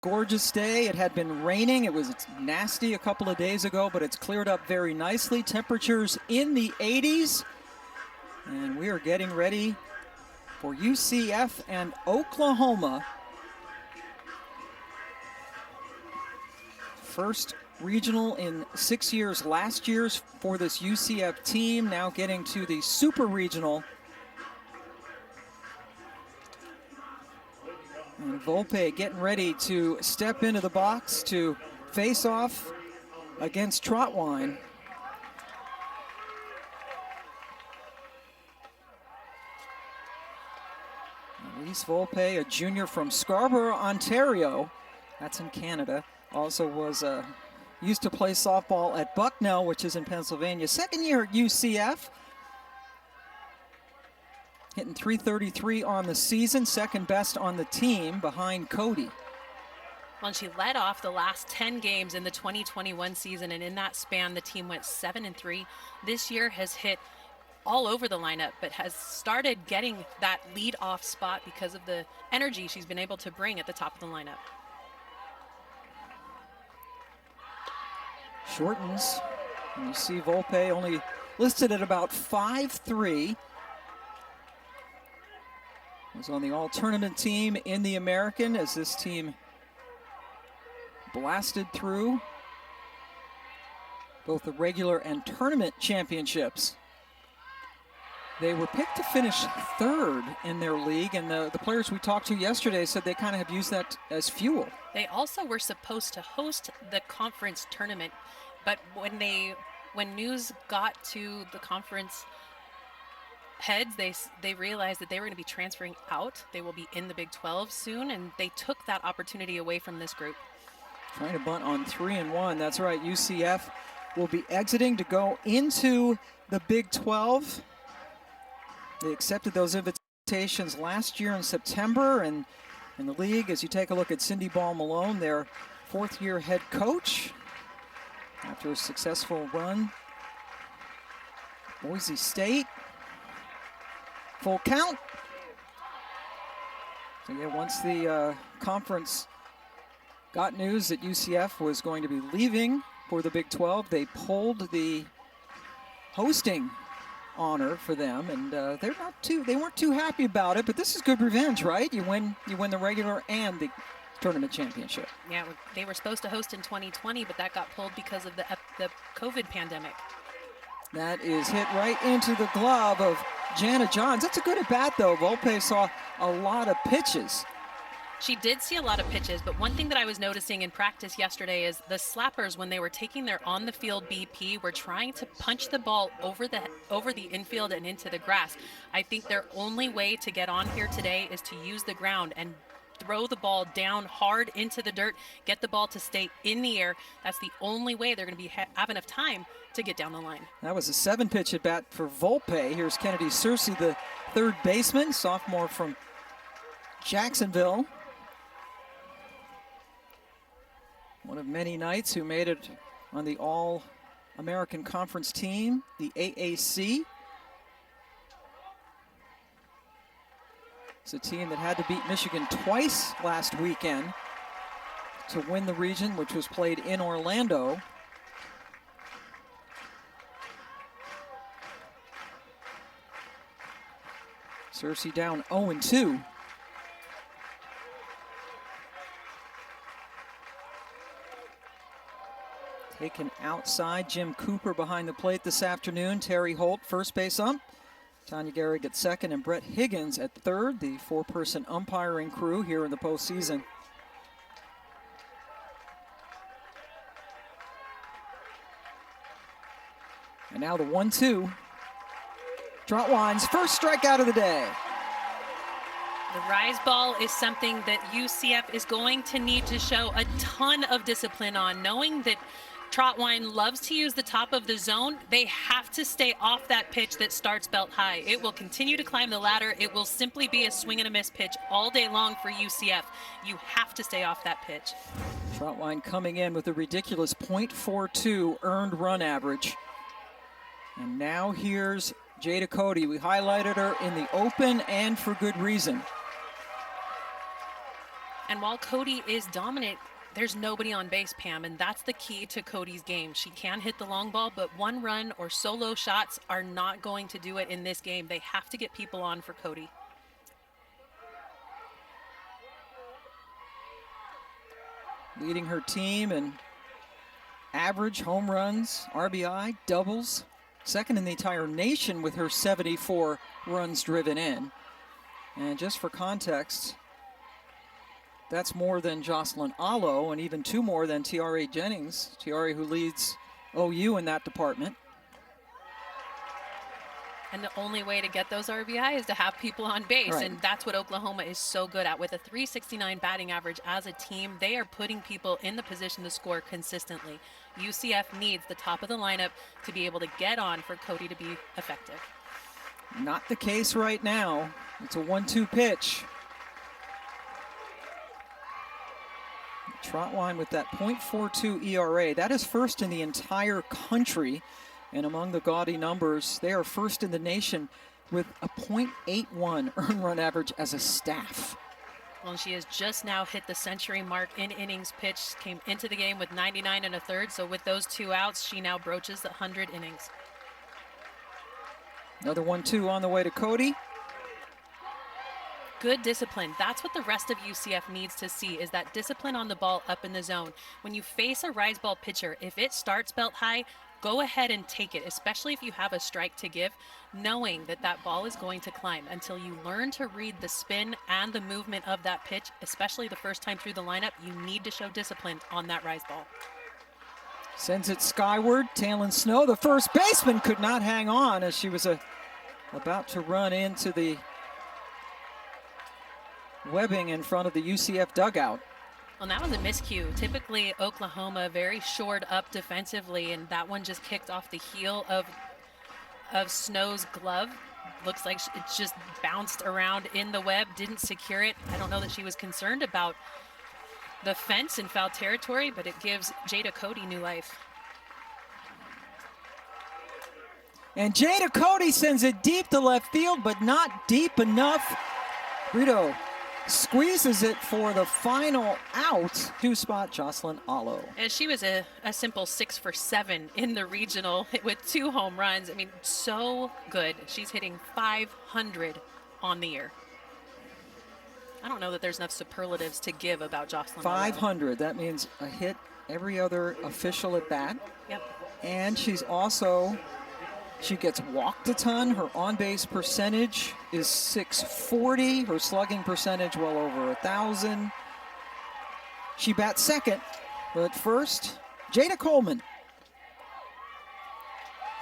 Gorgeous day. It had been raining. It was nasty a couple of days ago, but it's cleared up very nicely. Temperatures in the 80s. And we are getting ready for UCF and Oklahoma. First regional in 6 years, last year's for this UCF team, now getting to the super regional. And Volpe getting ready to step into the box to face off against Trotwine. Elise Volpe, a junior from Scarborough, Ontario. That's in Canada. Also used to play softball at Bucknell, which is in Pennsylvania. Second year at UCF. Hitting .333 on the season, second best on the team behind Cody. Well, she led off the last 10 games in the 2021 season, and in that span, the team went 7-3. This year has hit all over the lineup, but has started getting that lead-off spot because of the energy she's been able to bring at the top of the lineup. Shortens, and you see Volpe only listed at about 5'3". Was on the all-tournament team in the American as this team blasted through both the regular and tournament championships. They were picked to finish third in their league, and the players we talked to yesterday said they kind of have used that as fuel. They also were supposed to host the conference tournament, but when news got to the conference heads, they realized that they were going to be transferring out. They will be in the Big 12 soon, and they took that opportunity away from this group. Trying to bunt on 3-1. That's right. UCF will be exiting to go into the Big 12. They accepted those invitations last year in September, and in the league, as you take a look at Cindy Ball Malone, their fourth-year head coach, after a successful run, Boise State. Full count. So yeah, once the conference got news that UCF was going to be leaving for the Big 12, they pulled the hosting honor for them, and they weren't too happy about it. But this is good revenge, right? You win the regular and the tournament championship. Yeah, they were supposed to host in 2020, but that got pulled because of the COVID pandemic. That is hit right into the glove of Jana Johns. That's a good at-bat, though. Volpe saw a lot of pitches. She did see a lot of pitches, but one thing that I was noticing in practice yesterday is the slappers, when they were taking their on-the-field BP, were trying to punch the ball over the infield and into the grass. I think their only way to get on here today is to use the ground and throw the ball down hard into the dirt, get the ball to stay in the air. That's the only way they're going to have enough time to get down the line. That was a 7-pitch at bat for Volpe. Here's Kennedy Searcy, the third baseman, sophomore from Jacksonville. One of many Knights who made it on the All-American Conference team, the AAC. It's a team that had to beat Michigan twice last weekend to win the region, which was played in Orlando. Searcy down 0-2. Taken outside, Jim Cooper behind the plate this afternoon. Terry Holt, first base ump. Tanya Gehrig at second, and Brett Higgins at third, the four-person umpiring crew here in the postseason. And now the 1-2. Trotwine's first strikeout of the day. The rise ball is something that UCF is going to need to show a ton of discipline on, knowing that Trotwine loves to use the top of the zone. They have to stay off that pitch that starts belt high. It will continue to climb the ladder. It will simply be a swing and a miss pitch all day long for UCF. You have to stay off that pitch. Trotwine coming in with a ridiculous .42 earned run average. And now here's Jada Cody. We highlighted her in the open and for good reason. And while Cody is dominant, there's nobody on base, Pam, and that's the key to Cody's game. She can hit the long ball, but one run or solo shots are not going to do it in this game. They have to get people on for Cody. Leading her team in average, home runs, RBI, doubles. Second in the entire nation with her 74 runs driven in. And just for context, that's more than Jocelyn Allo and even 2 more than Tiare Jennings. Tiare, who leads OU in that department. And the only way to get those RBI is to have people on base. Right. And that's what Oklahoma is so good at. With a 369 batting average as a team, they are putting people in the position to score consistently. UCF needs the top of the lineup to be able to get on for Cody to be effective. Not the case right now. It's a 1-2 pitch. Trotwine with that .42 ERA. That is first in the entire country. And among the gaudy numbers, they are first in the nation with a .81 earned run average as a staff. Well, she has just now hit the century mark in innings pitched, came into the game with 99 1/3. So with those 2 outs, she now broaches the 100 innings. Another 1-2 on the way to Cody. Good discipline. That's what the rest of UCF needs to see, is that discipline on the ball up in the zone. When you face a rise ball pitcher, if it starts belt high, go ahead and take it, especially if you have a strike to give, knowing that that ball is going to climb. Until you learn to read the spin and the movement of that pitch, especially the first time through the lineup, you need to show discipline on that rise ball. Sends it skyward. Talon Snow, the first baseman, could not hang on as she was about to run into the webbing in front of the UCF dugout. Well, that was a miscue. Typically, Oklahoma very shored up defensively, and that one just kicked off the heel of Snow's glove. Looks like it just bounced around in the web, didn't secure it. I don't know that she was concerned about the fence in foul territory, but it gives Jada Cody new life. And Jada Cody sends it deep to left field, but not deep enough. Brito squeezes it for the final out to spot Jocelyn Allo. And she was a simple 6 for 7 in the regional with 2 home runs. I mean, so good. She's hitting 500 on the year. I don't know that there's enough superlatives to give about Jocelyn Allo. 500, that means a hit every other official at bat. Yep. And she gets walked a ton. Her on-base percentage is .640. Her slugging percentage well over 1,000. She bats second, but first, Jada Coleman.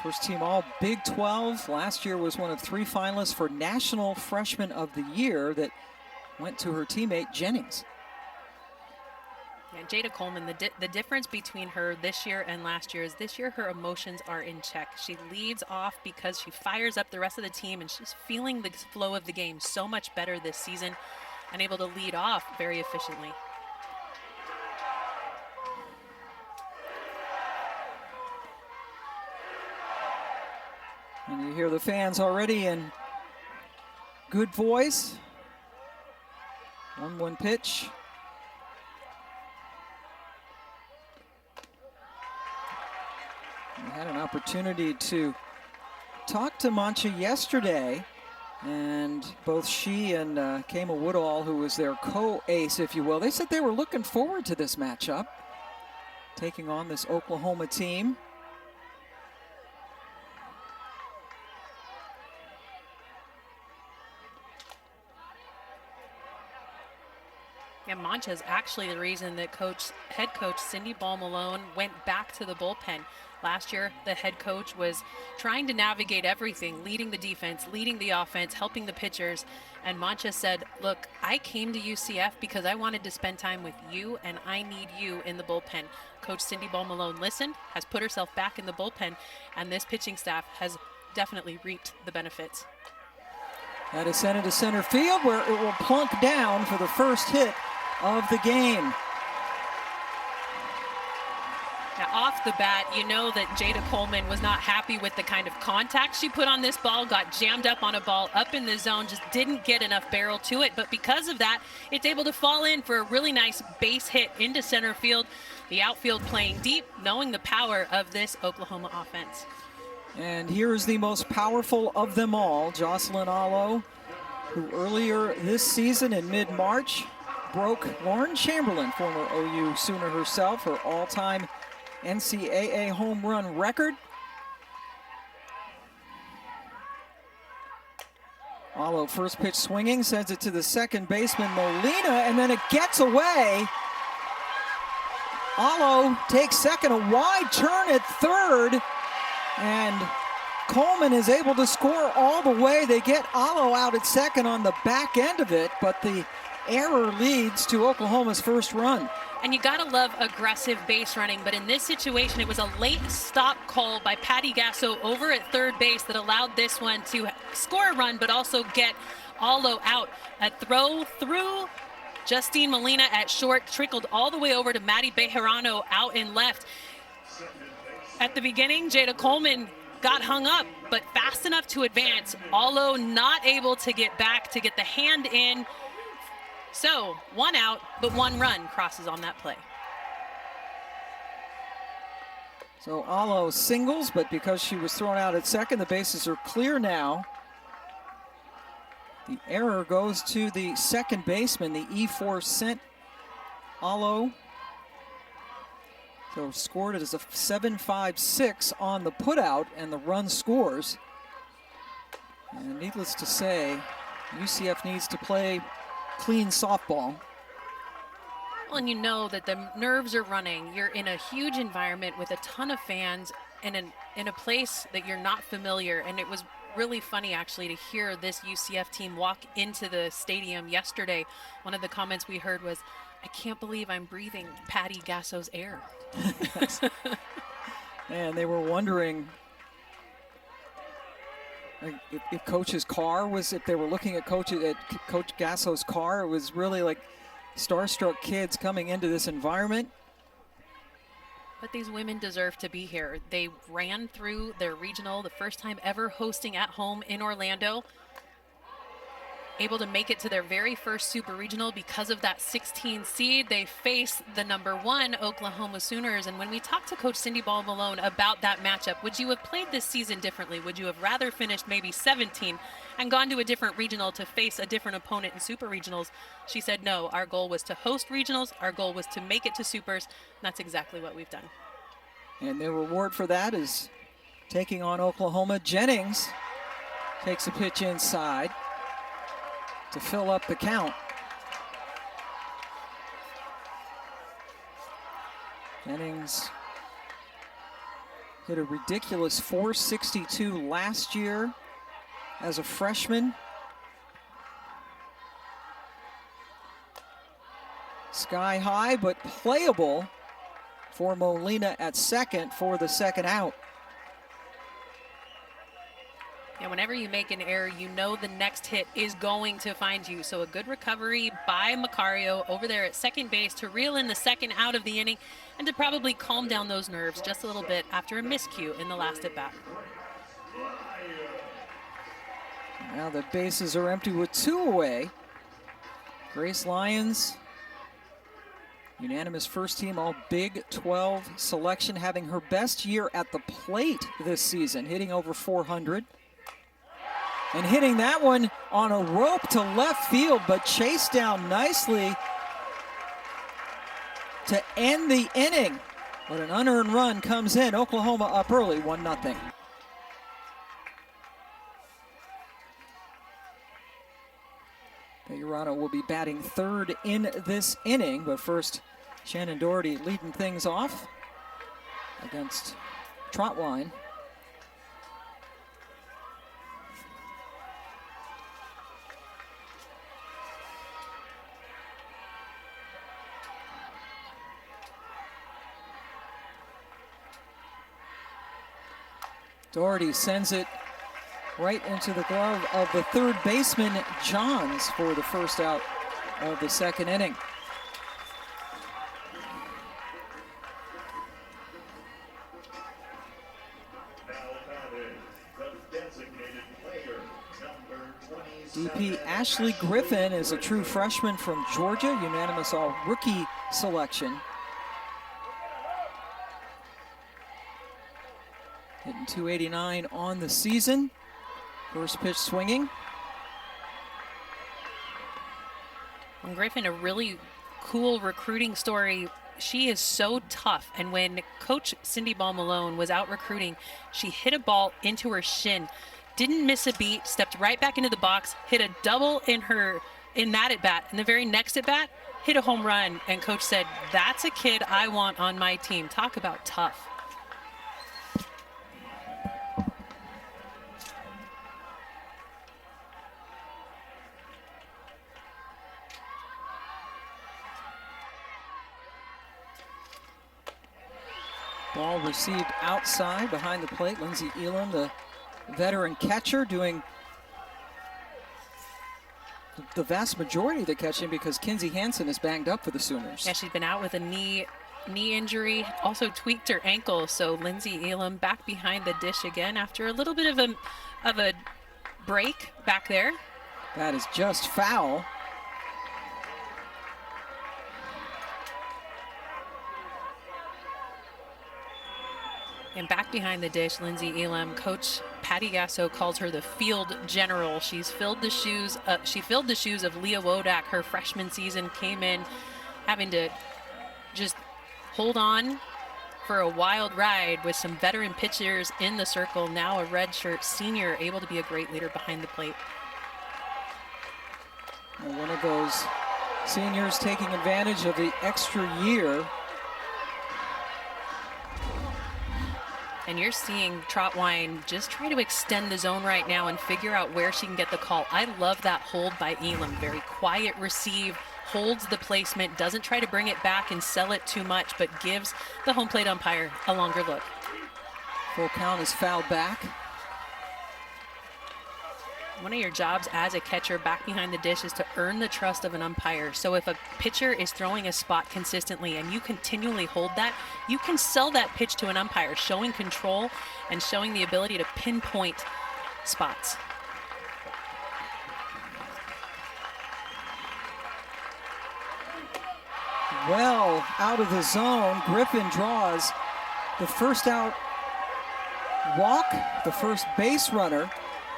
First team all Big 12. Last year was one of 3 finalists for National Freshman of the Year that went to her teammate Jennings. Yeah, Jada Coleman, the difference between her this year and last year is this year her emotions are in check. She leads off because she fires up the rest of the team, and she's feeling the flow of the game so much better this season and able to lead off very efficiently. And you hear the fans already in good voice. 1-1 pitch. We had an opportunity to talk to Mancha yesterday, and both she and Kama Woodall, who was their co-ace, if you will, they said they were looking forward to this matchup, taking on this Oklahoma team. And Mancha is actually the reason that head coach Cindy Ball-Malone went back to the bullpen. Last year, the head coach was trying to navigate everything, leading the defense, leading the offense, helping the pitchers. And Mancha said, look, I came to UCF because I wanted to spend time with you, and I need you in the bullpen. Coach Cindy Ball-Malone listened, has put herself back in the bullpen, and this pitching staff has definitely reaped the benefits. That is sent into center field, where it will plunk down for the first hit of the game. Now, off the bat, you know that Jada Coleman was not happy with the kind of contact she put on this ball, got jammed up on a ball up in the zone, just didn't get enough barrel to it. But because of that, it's able to fall in for a really nice base hit into center field. The outfield playing deep, knowing the power of this Oklahoma offense. And here's the most powerful of them all, Jocelyn Alo, who earlier this season in mid-March broke Lauren Chamberlain, former OU Sooner herself, her all-time NCAA home run record. Alo, first pitch swinging, sends it to the second baseman Molina, and then it gets away. Alo takes second, a wide turn at third, and Coleman is able to score all the way. They get Alo out at second on the back end of it, but the error leads to Oklahoma's first run. And you gotta love aggressive base running, but in this situation, it was a late stop call by Patty Gasso over at third base that allowed this one to score a run, but also get Alo out. A throw through Justine Molina at short, trickled all the way over to Maddie Bejarano out in left. At the beginning, Jada Coleman got hung up, but fast enough to advance. Alo not able to get back to get the hand in. So, one out, but one run crosses on that play. So Alo singles, but because she was thrown out at second, the bases are clear now. The error goes to the second baseman. The E4 sent Alo. So scored it as a 7-5-6 on the putout, and the run scores. And needless to say, UCF needs to play clean softball. Well, and you know that the nerves are running. You're in a huge environment with a ton of fans and in a place that you're not familiar. And it was really funny, actually, to hear this UCF team walk into the stadium yesterday. One of the comments we heard was, "I can't believe I'm breathing Patty Gasso's air." And they were wondering if Coach's car was, if they were looking at Coach Gasso's car, it was really like starstruck kids coming into this environment. But these women deserve to be here. They ran through their regional, the first time ever hosting at home in Orlando. Able to make it to their very first super regional because of that 16 seed. They face the #1 Oklahoma Sooners. And when we talked to Coach Cindy Ball Malone about that matchup, would you have played this season differently? Would you have rather finished maybe 17 and gone to a different regional to face a different opponent in super regionals? She said, no, our goal was to host regionals. Our goal was to make it to supers. And that's exactly what we've done. And the reward for that is taking on Oklahoma. Jennings takes a pitch inside to fill up the count. Jennings hit a ridiculous .462 last year as a freshman. Sky high, but playable for Molina at second for the second out. Yeah, whenever you make an error, you know the next hit is going to find you. So a good recovery by Macario over there at second base to reel in the second out of the inning and to probably calm down those nerves just a little bit after a miscue in the last at bat. Now the bases are empty with 2 away. Grace Lyons, unanimous first team all Big 12 selection, having her best year at the plate this season, hitting over 400. And hitting that one on a rope to left field, but chased down nicely to end the inning. But an unearned run comes in. Oklahoma up early, 1-0. Bejarano will be batting third in this inning, but first, Shannon Doherty leading things off against Trotwine. Doherty sends it right into the glove of the third baseman, Johns, for the first out of the second inning. DP Ashley Griffin is a true freshman from Georgia, unanimous all-rookie selection. Hitting 289 on the season. First pitch swinging. And Griffin, a really cool recruiting story. She is so tough, and when Coach Cindy Ball Malone was out recruiting, she hit a ball into her shin, didn't miss a beat, stepped right back into the box, hit a double in that at bat, and the very next at bat hit a home run, and Coach said, that's a kid I want on my team. Talk about tough. Ball received outside behind the plate. Lindsey Elam, the veteran catcher, doing the vast majority of the catching because Kinsey Hansen is banged up for the Sooners. Yeah, she's been out with a knee injury, also tweaked her ankle. So Lindsey Elam back behind the dish again after a little bit of a break back there. That is just foul. And back behind the dish, Lindsey Elam, Coach Patty Gasso calls her the field general. She filled the shoes of Leah Wodak. Her freshman season came in having to just hold on for a wild ride with some veteran pitchers in the circle. Now a redshirt senior able to be a great leader behind the plate. Well, one of those seniors taking advantage of the extra year. And you're seeing Trotwine just try to extend the zone right now and figure out where she can get the call. I love that hold by Elam. Very quiet receive, holds the placement, doesn't try to bring it back and sell it too much, but gives the home plate umpire a longer look. Full count is fouled back. One of your jobs as a catcher back behind the dish is to earn the trust of an umpire. So if a pitcher is throwing a spot consistently and you continually hold that, you can sell that pitch to an umpire, showing control and showing the ability to pinpoint spots. Well, out of the zone, Griffin draws the first out walk, the first base runner.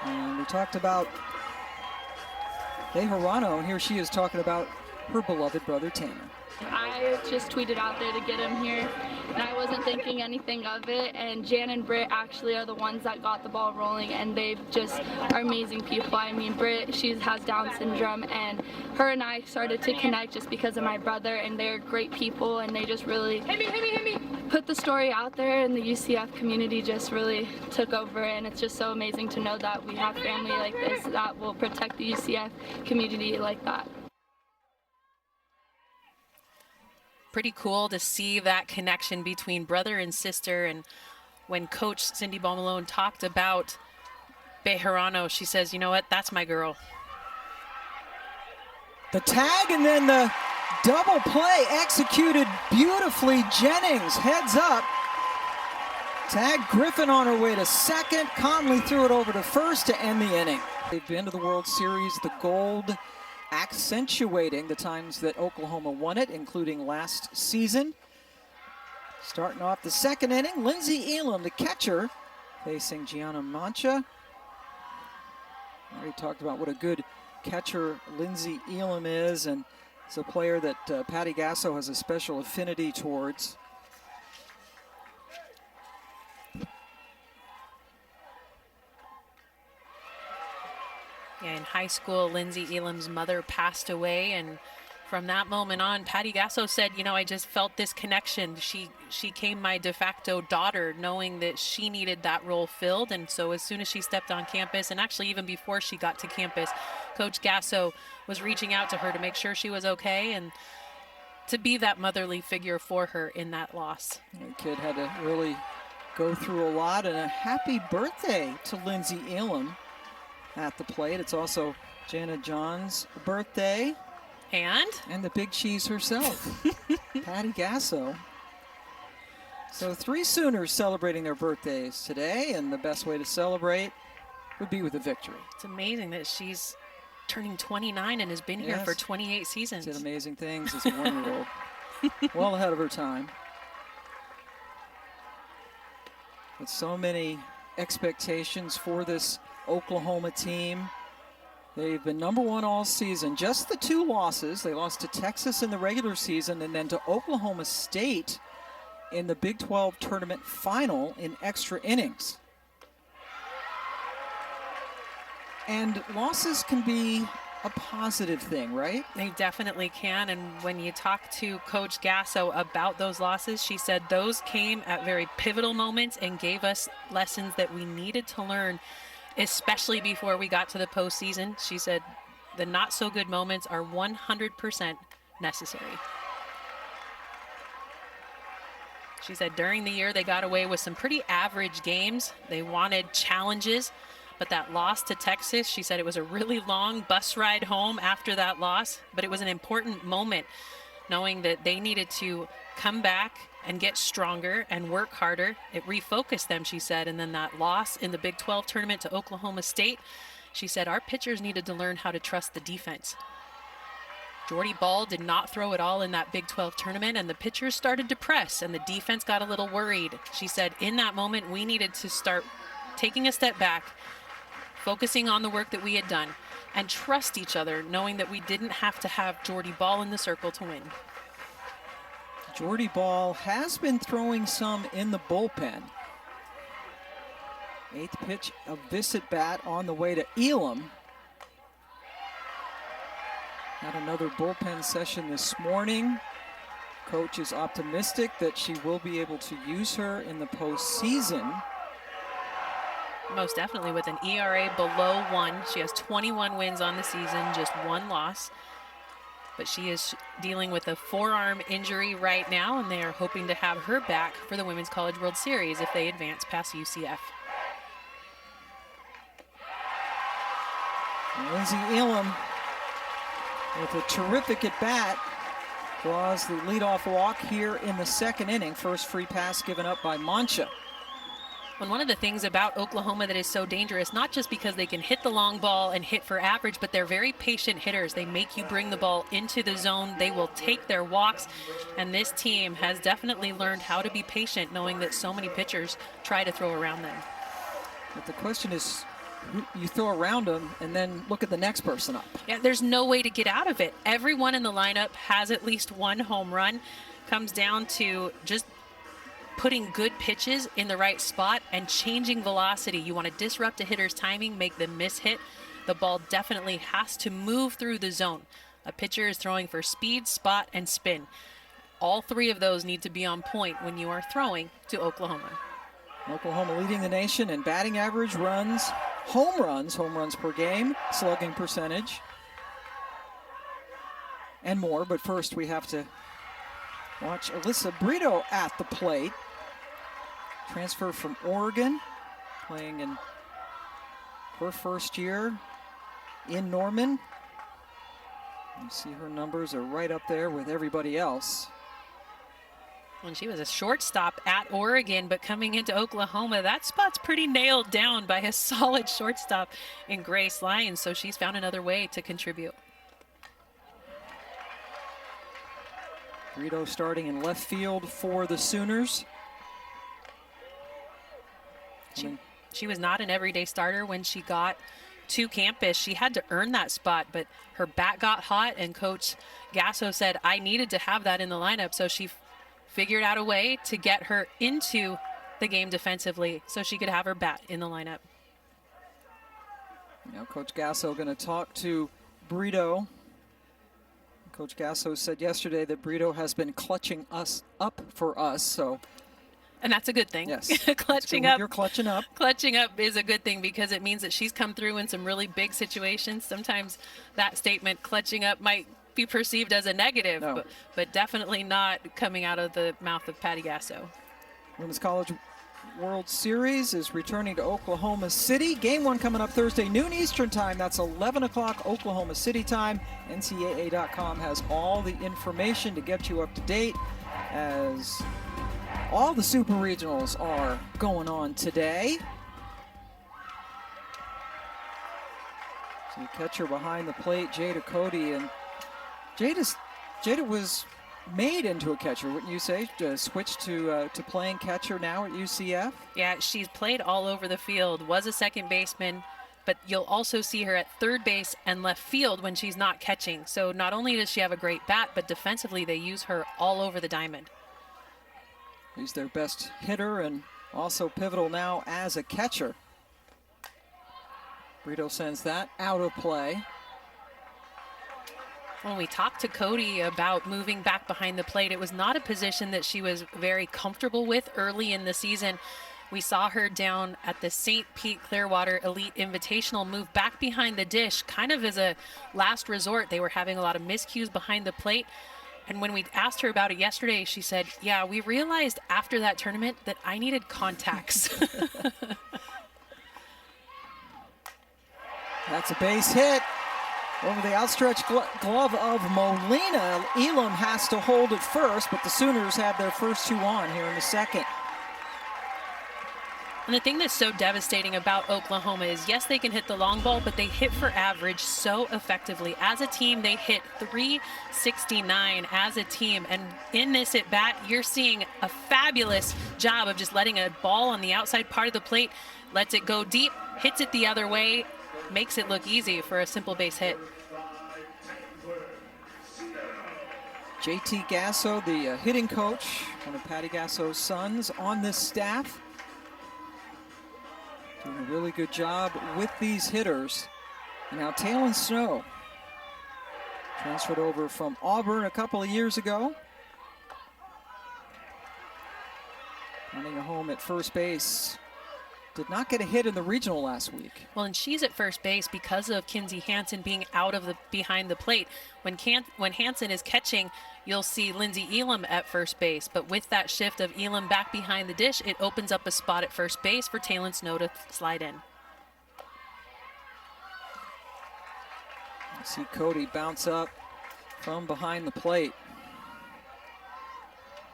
And we talked about Bejarano, and here she is talking about her beloved brother Tanner. I just tweeted out there to get him here, and I wasn't thinking anything of it, and Jan and Britt actually are the ones that got the ball rolling, and they just are amazing people. I mean, Britt, she has Down syndrome, and her and I started to connect just because of my brother, and they're great people, and they just really put the story out there, and the UCF community just really took over, and it's just so amazing to know that we have family like this that will protect the UCF community like that. Pretty cool to see that connection between brother and sister. And when Coach Cindy Ball Malone talked about Bejarano, she says, you know what, that's my girl. The tag and then the double play executed beautifully. Jennings heads up. Tag Griffin on her way to second. Conley threw it over to first to end the inning. They've been to the World Series, the gold accentuating the times that Oklahoma won it, including last season. Starting off the second inning, Lindsey Elam, the catcher, facing Gianna Mancha. We talked about what a good catcher Lindsey Elam is, and it's a player that Patty Gasso has a special affinity towards. Yeah, in high school, Lindsey Elam's mother passed away, and from that moment on, Patty Gasso said, you know, I just felt this connection. She came my de facto daughter, knowing that she needed that role filled. And so as soon as she stepped on campus, and actually even before she got to campus, Coach Gasso was reaching out to her to make sure she was okay and to be that motherly figure for her in that loss. The kid had to really go through a lot, and a happy birthday to Lindsey Elam at the plate. It's also Jana John's birthday. And the big cheese herself, Patty Gasso. So 3 Sooners celebrating their birthdays today, and the best way to celebrate would be with a victory. It's amazing that she's turning 29 and has been here for 28 seasons. Did amazing things as a 1-year-old. Well ahead of her time. With so many expectations for this Oklahoma team. They've been #1 all season. Just the 2 losses. They lost to Texas in the regular season and then to Oklahoma State in the Big 12 tournament final in extra innings. And losses can be a positive thing, right? They definitely can. And when you talk to Coach Gasso about those losses, she said those came at very pivotal moments and gave us lessons that we needed to learn, especially before we got to the postseason. She said the not so good moments are 100% necessary. She said during the year they got away with some pretty average games. They wanted challenges, but that loss to Texas, she said it was a really long bus ride home after that loss, but it was an important moment knowing that they needed to come back and get stronger and work harder. It refocused them, she said, and then that loss in the Big 12 tournament to Oklahoma State, she said our pitchers needed to learn how to trust the defense. Jordy Ball did not throw at all in that Big 12 tournament, and the pitchers started to press, and the defense got a little worried. She said in that moment we needed to start taking a step back, focusing on the work that we had done, and trust each other, knowing that we didn't have to have Jordy Ball in the circle to win. Jordy Ball has been throwing some in the bullpen. 8th pitch of this at bat on the way to Elam. Had another bullpen session this morning. Coach is optimistic that she will be able to use her in the postseason. Most definitely, with an ERA below 1. She has 21 wins on the season, just 1 loss. But she is dealing with a forearm injury right now, and they are hoping to have her back for the Women's College World Series if they advance past UCF. Lindsay Elam with a terrific at bat draws the leadoff walk here in the 2nd inning. First free pass given up by Mancha. And one of the things about Oklahoma that is so dangerous, not just because they can hit the long ball and hit for average, but they're very patient hitters. They make you bring the ball into the zone. They will take their walks. And this team has definitely learned how to be patient, knowing that so many pitchers try to throw around them. But the question is, you throw around them and then look at the next person up. Yeah, there's no way to get out of it. Everyone in the lineup has at least 1 home run. Comes down to just putting good pitches in the right spot and changing velocity. You want to disrupt a hitter's timing, make them miss hit. The ball definitely has to move through the zone. A pitcher is throwing for speed, spot, and spin. All 3 of those need to be on point when you are throwing to Oklahoma. Oklahoma leading the nation in batting average, runs, home runs per game, slugging percentage, and more. But first we have to watch Alyssa Brito at the plate. Transfer from Oregon, playing in her first year in Norman. You see her numbers are right up there with everybody else. When she was a shortstop at Oregon, but coming into Oklahoma, that spot's pretty nailed down by a solid shortstop in Grace Lyons, so she's found another way to contribute. Brito starting in left field for the Sooners. She was not an everyday starter when she got to campus. She had to earn that spot, but her bat got hot, and Coach Gasso said, I needed to have that in the lineup, so she figured out a way to get her into the game defensively so she could have her bat in the lineup. Now Coach Gasso going to talk to Brito. Coach Gasso said yesterday that Brito has been clutching us up for us, so. And that's a good thing. Yes. Clutching up. You're clutching up. Clutching up is a good thing because it means that she's come through in some really big situations. Sometimes that statement, clutching up, might be perceived as a negative, no. but definitely not coming out of the mouth of Patty Gasso. Women's College World Series is returning to Oklahoma City. Game 1 coming up Thursday, noon Eastern time. That's 11 o'clock Oklahoma City time. NCAA.com has all the information to get you up to date as all the Super Regionals are going on today. So you catcher behind the plate, Jada Cody, and Jada was made into a catcher, wouldn't you say? Switched to playing catcher now at UCF. Yeah, she's played all over the field, was a second baseman, but you'll also see her at third base and left field when she's not catching. So not only does she have a great bat, but defensively they use her all over the diamond. He's their best hitter and also pivotal now as a catcher. Brito sends that out of play. When we talked to Cody about moving back behind the plate, it was not a position that she was very comfortable with early in the season. We saw her down at the St. Pete Clearwater Elite Invitational move back behind the dish, kind of as a last resort. They were having a lot of miscues behind the plate. And when we asked her about it yesterday, she said, yeah, we realized after that tournament that I needed contacts. That's a base hit. Over the outstretched glove of Molina. Elam has to hold it first, but the Sooners have their first two on here in the second. And the thing that's so devastating about Oklahoma is, yes, they can hit the long ball, but they hit for average so effectively. As a team, they hit .369 as a team. And in this at bat, you're seeing a fabulous job of just letting a ball on the outside part of the plate, lets it go deep, hits it the other way, makes it look easy for a simple base hit. JT Gasso, the hitting coach, one of Patty Gasso's sons on this staff. Doing a really good job with these hitters. Now Talon Snow, transferred over from Auburn a couple of years ago. Running a home at first base. Did not get a hit in the regional last week. Well, and she's at first base because of Kinsey Hansen being out of the behind the plate. When Hansen is catching, you'll see Lindsey Elam at first base. But with that shift of Elam back behind the dish, it opens up a spot at first base for Talon Snow to slide in. You see Cody bounce up from behind the plate.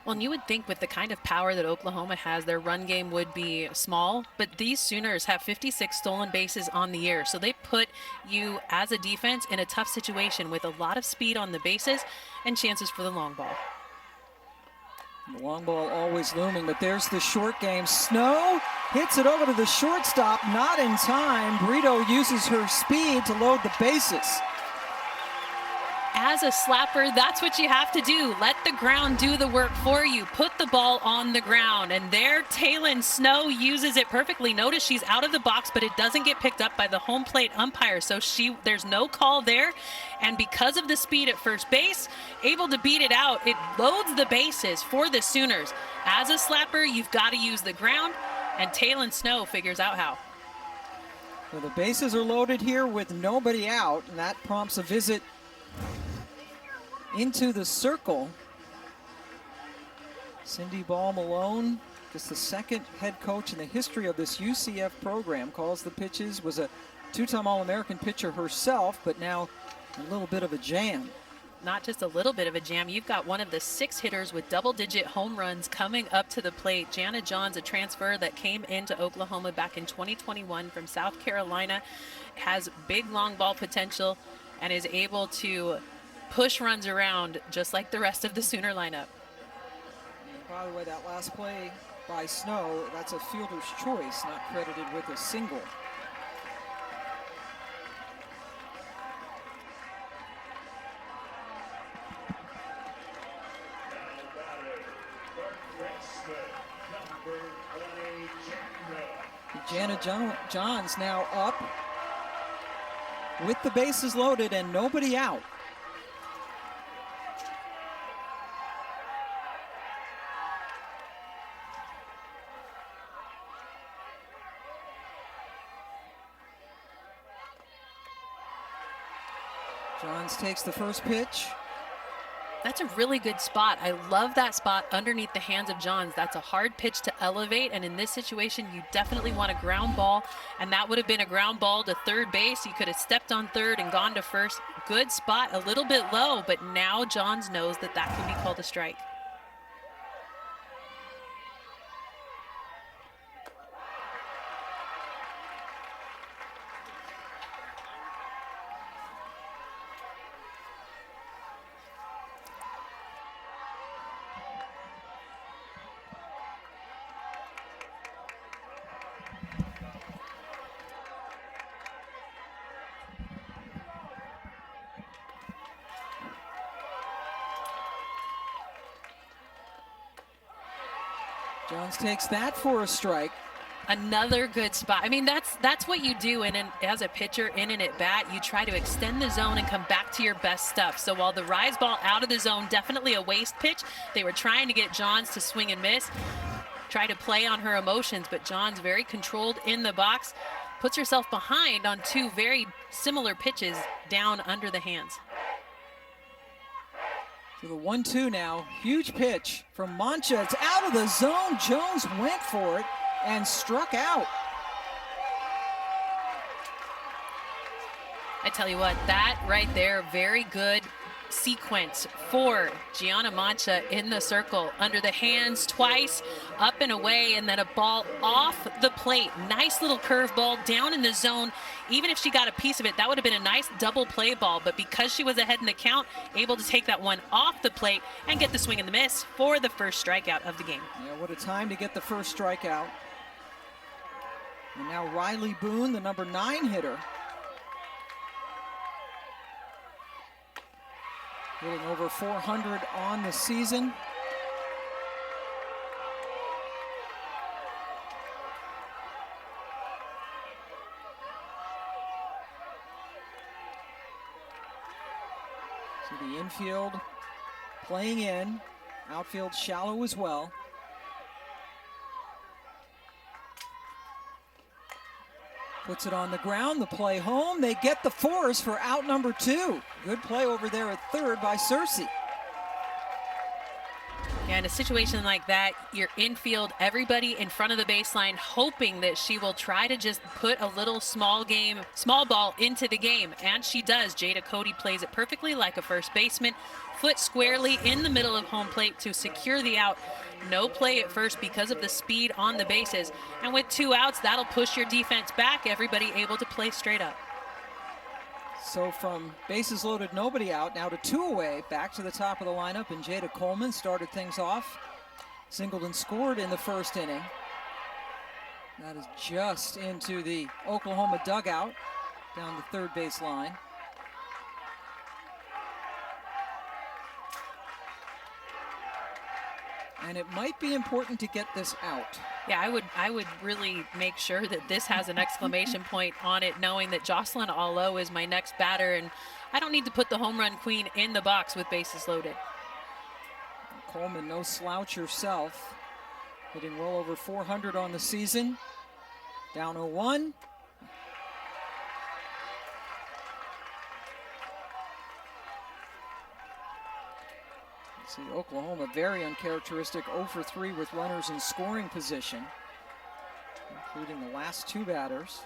Well, and you would think with the kind of power that Oklahoma has, their run game would be small, but these Sooners have 56 stolen bases on the year. So they put you as a defense in a tough situation with a lot of speed on the bases and chances for the long ball. The long ball always looming, but there's the short game. Snow hits it over to the shortstop, not in time. Brito uses her speed to load the bases. As a slapper, that's what you have to do. Let the ground do the work for you. Put the ball on the ground. And there, Talon Snow uses it perfectly. Notice she's out of the box, but it doesn't get picked up by the home plate umpire. So there's no call there. And because of the speed at first base, able to beat it out, it loads the bases for the Sooners. As a slapper, you've got to use the ground, and Talon Snow figures out how. So the bases are loaded here with nobody out, and that prompts a visit into the circle. Cindy Ball Malone, just the second head coach in the history of this UCF program, calls the pitches, was a two-time All-American pitcher herself, but now a little bit of a jam. Not just a little bit of a jam. You've got one of the 6 hitters with double-digit home runs coming up to the plate. Jana Johns, a transfer that came into Oklahoma back in 2021 from South Carolina, has big long ball potential and is able to push runs around just like the rest of the Sooner lineup. And by the way, that last play by Snow, that's a fielder's choice, not credited with a single. Jana Johns now up with the bases loaded and nobody out. Johns takes the first pitch. That's a really good spot. I love that spot underneath the hands of Johns. That's a hard pitch to elevate, and in this situation, you definitely want a ground ball, and that would have been a ground ball to third base. You could have stepped on third and gone to first. Good spot, a little bit low, but now Johns knows that that can be called a strike. Jones takes that for a strike. Another good spot. I mean, that's what you do as a pitcher in an at-bat. You try to extend the zone and come back to your best stuff. So while the rise ball out of the zone, definitely a waste pitch, they were trying to get Johns to swing and miss, try to play on her emotions, but Johns very controlled in the box, puts herself behind on two very similar pitches down under the hands. So the 1-2 now, huge pitch from Mancha. It's out of the zone. Jones went for it and struck out. I tell you what, that right there, very good sequence for Gianna Mancha in the circle. Under the hands twice, up and away, and then a ball off the plate. Nice little curveball down in the zone. Even if she got a piece of it, that would have been a nice double play ball, but because she was ahead in the count, able to take that one off the plate and get the swing and the miss for the first strikeout of the game. Yeah, what a time to get the first strikeout. And now Riley Boone, the number 9 hitter, hitting over 400 on the season. So the infield playing in, outfield shallow as well. Puts it on the ground, the play home. They get the force for out number 2. Good play over there at third by Cersei. Yeah, in a situation like that, your infield, everybody in front of the baseline, hoping that she will try to just put a little small ball into the game. And she does. Jada Cody plays it perfectly like a first baseman. Foot squarely in the middle of home plate to secure the out. No play at first because of the speed on the bases. And with 2 outs, that'll push your defense back. Everybody able to play straight up. So from bases loaded, nobody out, now to 2 away, back to the top of the lineup, and Jada Coleman started things off. Singled and scored in the first inning. That is just into the Oklahoma dugout, down the third base line. And it might be important to get this out. Yeah, I would really make sure that this has an exclamation point on it, knowing that Jocelyn Allo is my next batter, and I don't need to put the home run queen in the box with bases loaded. Coleman, no slouch herself, hitting well over 400 on the season. Down 0-1. See, Oklahoma very uncharacteristic, 0 for 3 with runners in scoring position, including the last 2 batters.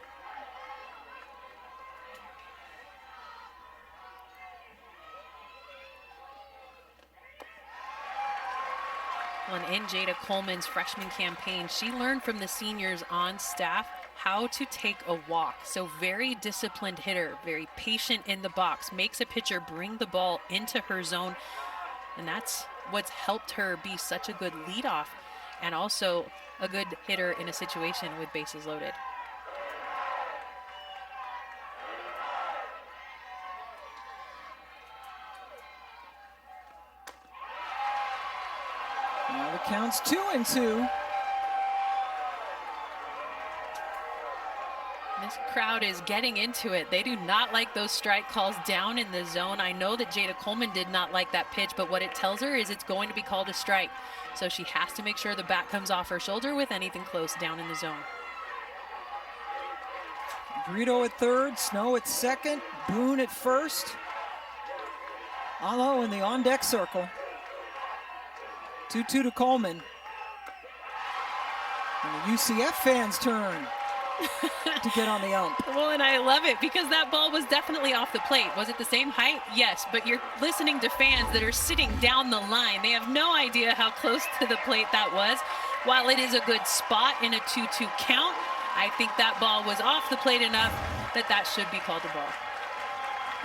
Well, and in Jada Coleman's freshman campaign, she learned from the seniors on staff how to take a walk. So very disciplined hitter, very patient in the box, makes a pitcher bring the ball into her zone. And that's what's helped her be such a good leadoff and also a good hitter in a situation with bases loaded. Now the count's 2-2. This crowd is getting into it. They do not like those strike calls down in the zone. I know that Jada Coleman did not like that pitch, but what it tells her is it's going to be called a strike. So she has to make sure the bat comes off her shoulder with anything close down in the zone. Brito at third, Snow at second, Boone at first. Allo in the on-deck circle. 2-2 to Coleman. And the UCF fans turn to get on the ump. Well, and I love it because that ball was definitely off the plate. Was it the same height? Yes, but you're listening to fans that are sitting down the line. They have no idea how close to the plate that was. While it is a good spot in a 2-2 count, I think that ball was off the plate enough that that should be called a ball.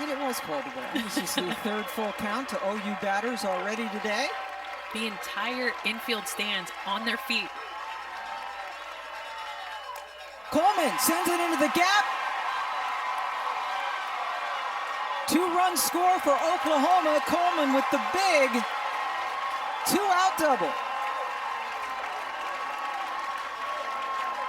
And it was called a ball. This is the third full count to OU batters already today. The entire infield stands on their feet. Coleman sends it into the gap. 2-run score for Oklahoma. Coleman with the big 2-out double.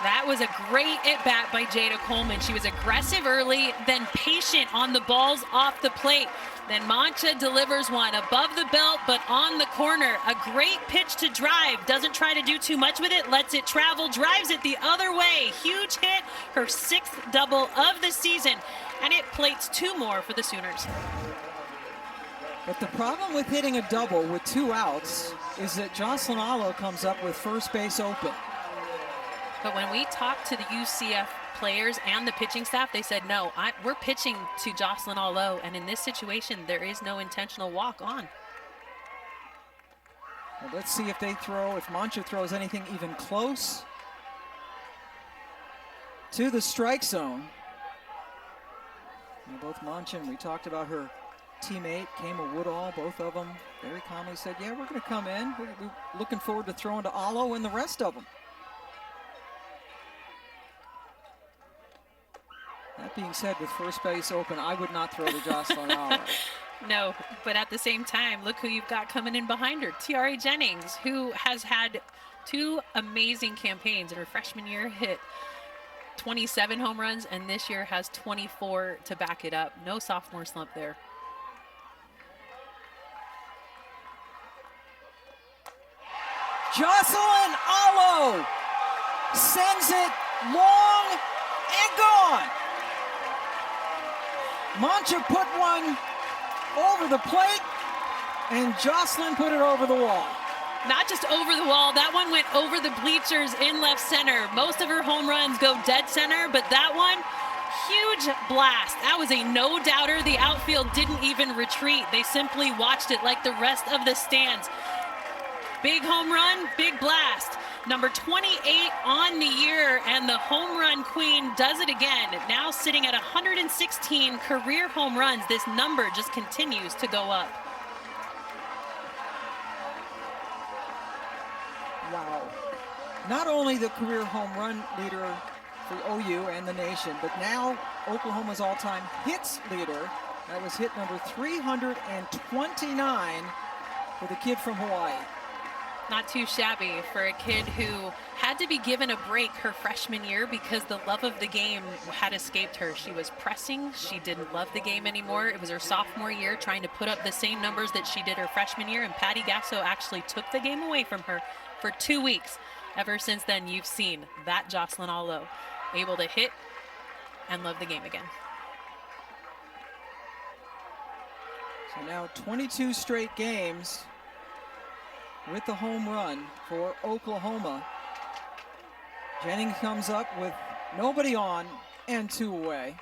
That was a great at-bat by Jada Coleman. She was aggressive early, then patient on the balls off the plate. Then Mancha delivers one above the belt, but on the corner. A great pitch to drive. Doesn't try to do too much with it, lets it travel, drives it the other way. Huge hit, her 6th double of the season, and it plates 2 more for the Sooners. But the problem with hitting a double with 2 outs is that Jocelyn Allo comes up with first base open. But when we talked to the UCF players and the pitching staff, they said, no, we're pitching to Jocelyn Allo, and in this situation, there is no intentional walk on. Well, let's see if if Mancha throws anything even close to the strike zone. Now, both Mancha, and we talked about her teammate, Kama Woodall, both of them very calmly said, yeah, we're going to come in. We're looking forward to throwing to Allo and the rest of them. That being said, with first base open, I would not throw to Jocelyn Allo. No, but at the same time, look who you've got coming in behind her. Tiare Jennings, who has had 2 amazing campaigns. In her freshman year, hit 27 home runs, and this year has 24 to back it up. No sophomore slump there. Jocelyn Allo sends it long and gone. Mancha put one over the plate, and Jocelyn put it over the wall. Not just over the wall, that one went over the bleachers in left center. Most of her home runs go dead center, but that one, huge blast. That was a no-doubter. The outfield didn't even retreat. They simply watched it like the rest of the stands. Big home run, big blast. Number 28 on the year, and the home run queen does it again. Now sitting at 116 career home runs. This number just continues to go up. Wow. Not only the career home run leader for OU and the nation, but now Oklahoma's all-time hits leader. That was hit number 329 for the kid from Hawaii. Not too shabby for a kid who had to be given a break her freshman year because the love of the game had escaped her. She was pressing. She didn't love the game anymore. It was her sophomore year trying to put up the same numbers that she did her freshman year, and Patty Gasso actually took the game away from her for 2 weeks. Ever since then, you've seen that Jocelyn Allo able to hit and love the game again. So now 22 straight games with the home run for Oklahoma. Jennings comes up with nobody on and 2 away.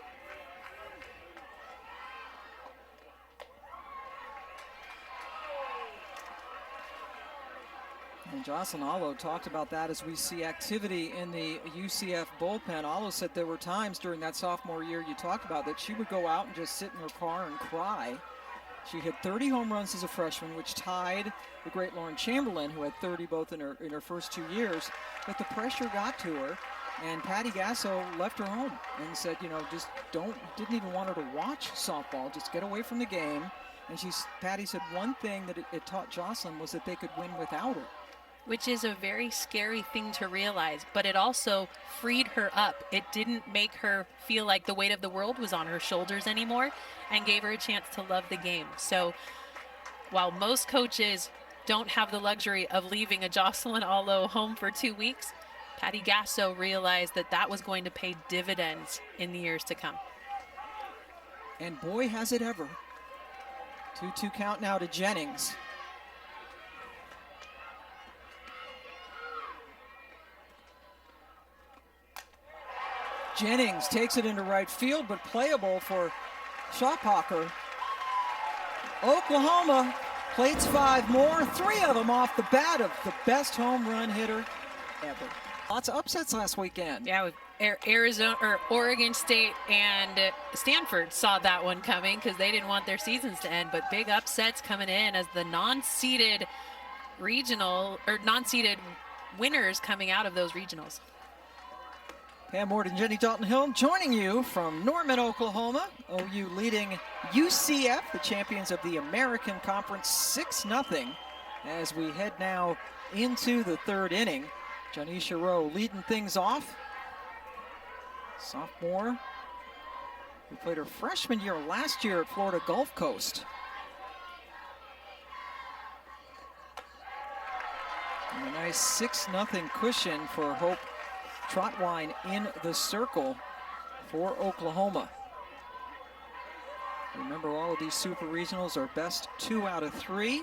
And Jocelyn Allo talked about that as we see activity in the UCF bullpen. Allo said there were times during that sophomore year you talked about that she would go out and just sit in her car and cry. She hit 30 home runs as a freshman, which tied the great Lauren Chamberlain, who had 30 both in her first 2 years. But the pressure got to her, and Patty Gasso left her home and said, you know, just didn't even want her to watch softball, just get away from the game. And Patty said one thing that it taught Jocelyn was that they could win without her. Which is a very scary thing to realize, but it also freed her up. It didn't make her feel like the weight of the world was on her shoulders anymore, and gave her a chance to love the game. So while most coaches don't have the luxury of leaving a Jocelyn Allo home for 2 weeks, Patty Gasso realized that that was going to pay dividends in the years to come. And boy, has it ever. 2-2 count now to Jennings. Jennings takes it into right field, but playable for Schoppacher. Oklahoma plates 5 more, 3 of them off the bat of the best home run hitter ever. Lots of upsets last weekend. Yeah, with Arizona or Oregon State and Stanford saw that one coming because they didn't want their seasons to end, but big upsets coming in as the non-seeded regional or non-seeded winners coming out of those regionals. Pam Ward and Jenny Dalton-Hill joining you from Norman, Oklahoma. OU leading UCF, the champions of the American Conference, 6-0 as we head now into the 3rd inning. Janisha Rowe leading things off sophomore, who played her freshman year last year at Florida Gulf Coast. And a nice 6-0 cushion for Hope Trotwine in the circle for Oklahoma. Remember, all of these super regionals are best 2 out of 3.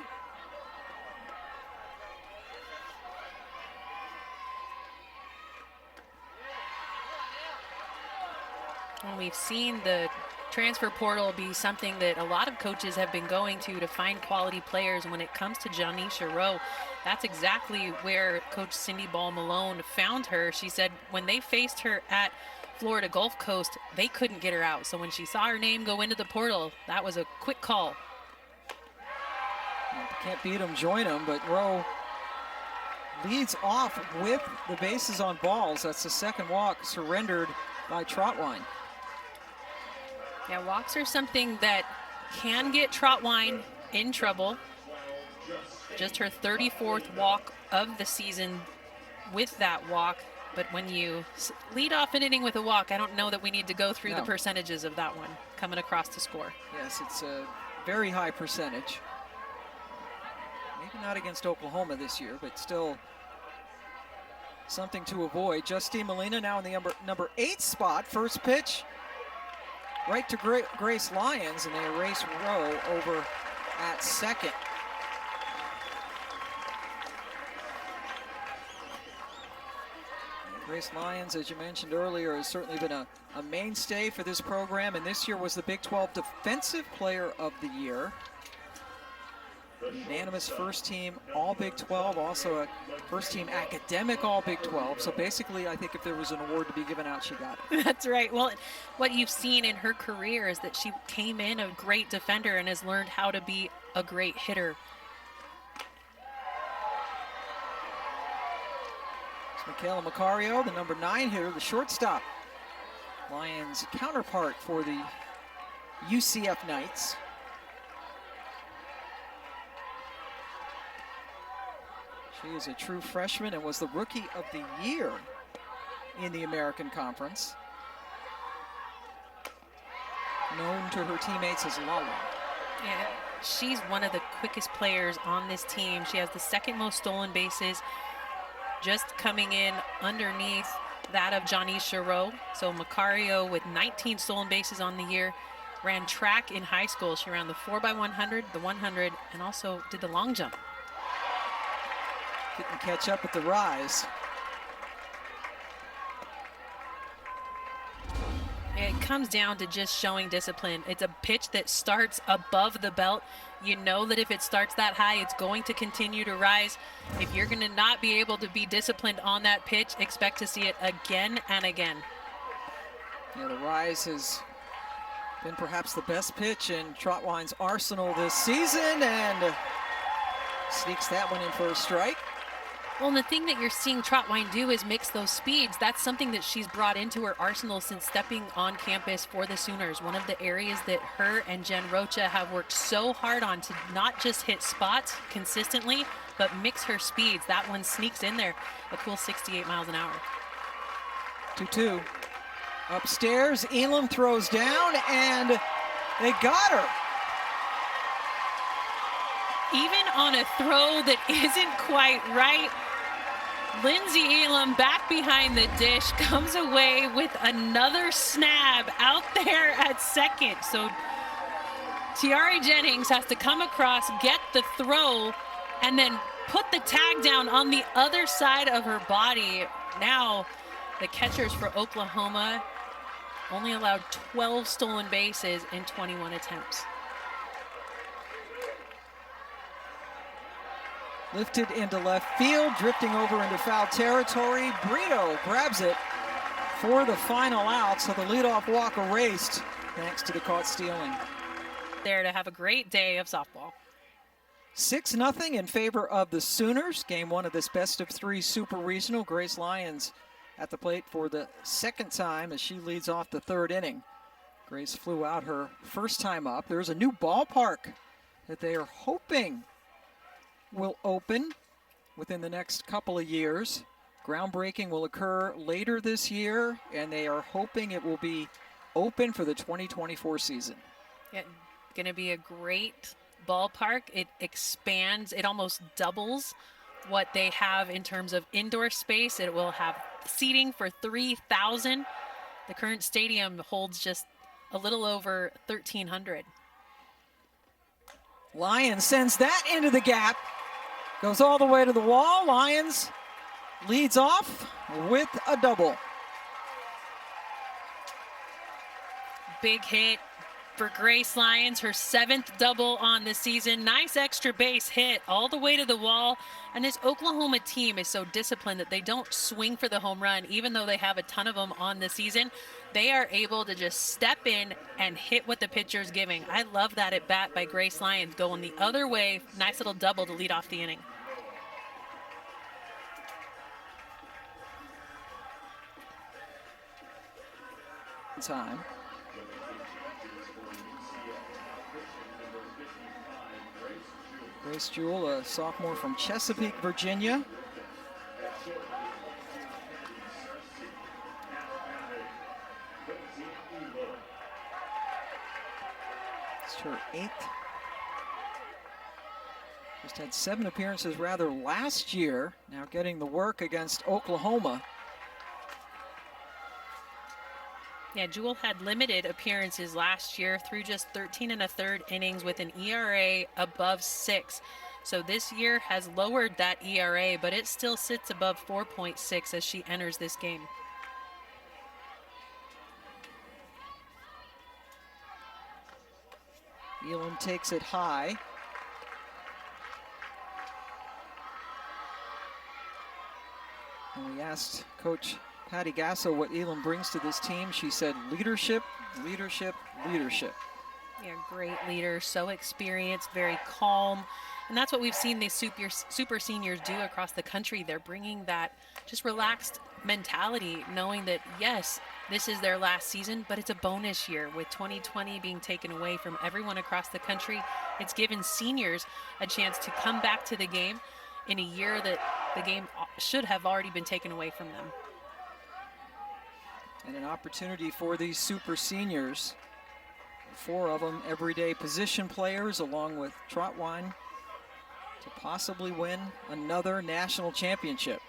And we've seen the transfer portal be something that a lot of coaches have been going to find quality players. When it comes to Janisha Rowe, that's exactly where Coach Cindy Ball Malone found her. She said when they faced her at Florida Gulf Coast, they couldn't get her out. So when she saw her name go into the portal, that was a quick call. Can't beat them, join them, but Rowe leads off with the bases on balls. That's the second walk surrendered by Trotwine. Yeah, walks are something that can get Trotwine in trouble. Just her 34th walk of the season with that walk. But when you lead off an inning with a walk, I don't know that we need to go through the percentages of that one coming across to score. Yes, it's a very high percentage. Maybe not against Oklahoma this year, but still something to avoid. Justine Molina now in the number 8 spot. First pitch right to Grace Lyons, and they erase Rowe over at second. Grace Lyons, as you mentioned earlier, has certainly been a mainstay for this program, and this year was the Big 12 Defensive Player of the Year. Unanimous first team All Big 12, also a first team academic All Big 12. So basically, I think if there was an award to be given out, she got it. That's right. Well, what you've seen in her career is that she came in a great defender and has learned how to be a great hitter. It's Michaela Macario, the number 9 hitter, the shortstop. Lions counterpart for the UCF Knights. She is a true freshman and was the Rookie of the Year in the American Conference. Known to her teammates as Lala. Yeah, she's one of the quickest players on this team. She has the second most stolen bases, just coming in underneath that of Janisha Rowe. So Macario with 19 stolen bases on the year. Ran track in high school. She ran the 4x100, the 100, and also did the long jump. Couldn't catch up with the rise. It comes down to just showing discipline. It's a pitch that starts above the belt. You know that if it starts that high, it's going to continue to rise. If you're going to not be able to be disciplined on that pitch, expect to see it again and again. Yeah, the rise has been perhaps the best pitch in Trotwine's arsenal this season, and sneaks that one in for a strike. Well, and the thing that you're seeing Trotwine do is mix those speeds. That's something that she's brought into her arsenal since stepping on campus for the Sooners. One of the areas that her and Jen Rocha have worked so hard on to not just hit spots consistently, but mix her speeds. That one sneaks in there, a cool 68 miles an hour. 2-2. Upstairs, Elam throws down, and they got her. Even on a throw that isn't quite right, Lindsay Elam back behind the dish comes away with another snag out there at second. So Tiari Jennings has to come across, get the throw, and then put the tag down on the other side of her body. Now the catchers for Oklahoma only allowed 12 stolen bases in 21 attempts. Lifted into left field, drifting over into foul territory. Brito grabs it for the final out, so the leadoff walk erased thanks to the caught stealing. There to have a great day of softball. 6-0 in favor of the Sooners. Game 1 of this best-of-3 Super Regional. Grace Lyons at the plate for the second time as she leads off the third inning. Grace flew out her first time up. There's a new ballpark that they are hoping will open within the next couple of years. Groundbreaking will occur later this year, and they are hoping it will be open for the 2024 season. Yeah, going to be a great ballpark. It expands, it almost doubles what they have in terms of indoor space. It will have seating for 3,000. The current stadium holds just a little over 1,300. Lyons sends that into the gap. Goes all the way to the wall. Lyons leads off with a double. Big hit for Grace Lyons, her 7th double on the season. Nice extra base hit all the way to the wall. And this Oklahoma team is so disciplined that they don't swing for the home run, even though they have a ton of them on the season. They are able to just step in and hit what the pitcher's giving. I love that at bat by Grace Lyons, going the other way. Nice little double to lead off the inning. Time. Grace Jewell, a sophomore from Chesapeake, Virginia. It's her 8th. Just had 7 appearances rather last year. Now getting the work against Oklahoma. Yeah, Jewell had limited appearances last year through just 13 1/3 innings with an ERA above 6. So this year has lowered that ERA, but it still sits above 4.6 as she enters this game. Elam takes it high. And we asked Coach Patty Gasso what Elam brings to this team. She said leadership, leadership, leadership. Yeah, great leader, so experienced, very calm. And that's what we've seen these super seniors do across the country. They're bringing that just relaxed mentality, knowing that, yes, this is their last season, but it's a bonus year. With 2020 being taken away from everyone across the country, it's given seniors a chance to come back to the game in a year that the game should have already been taken away from them. And an opportunity for these super seniors, 4 of them everyday position players, along with Trotwine, to possibly win another national championship.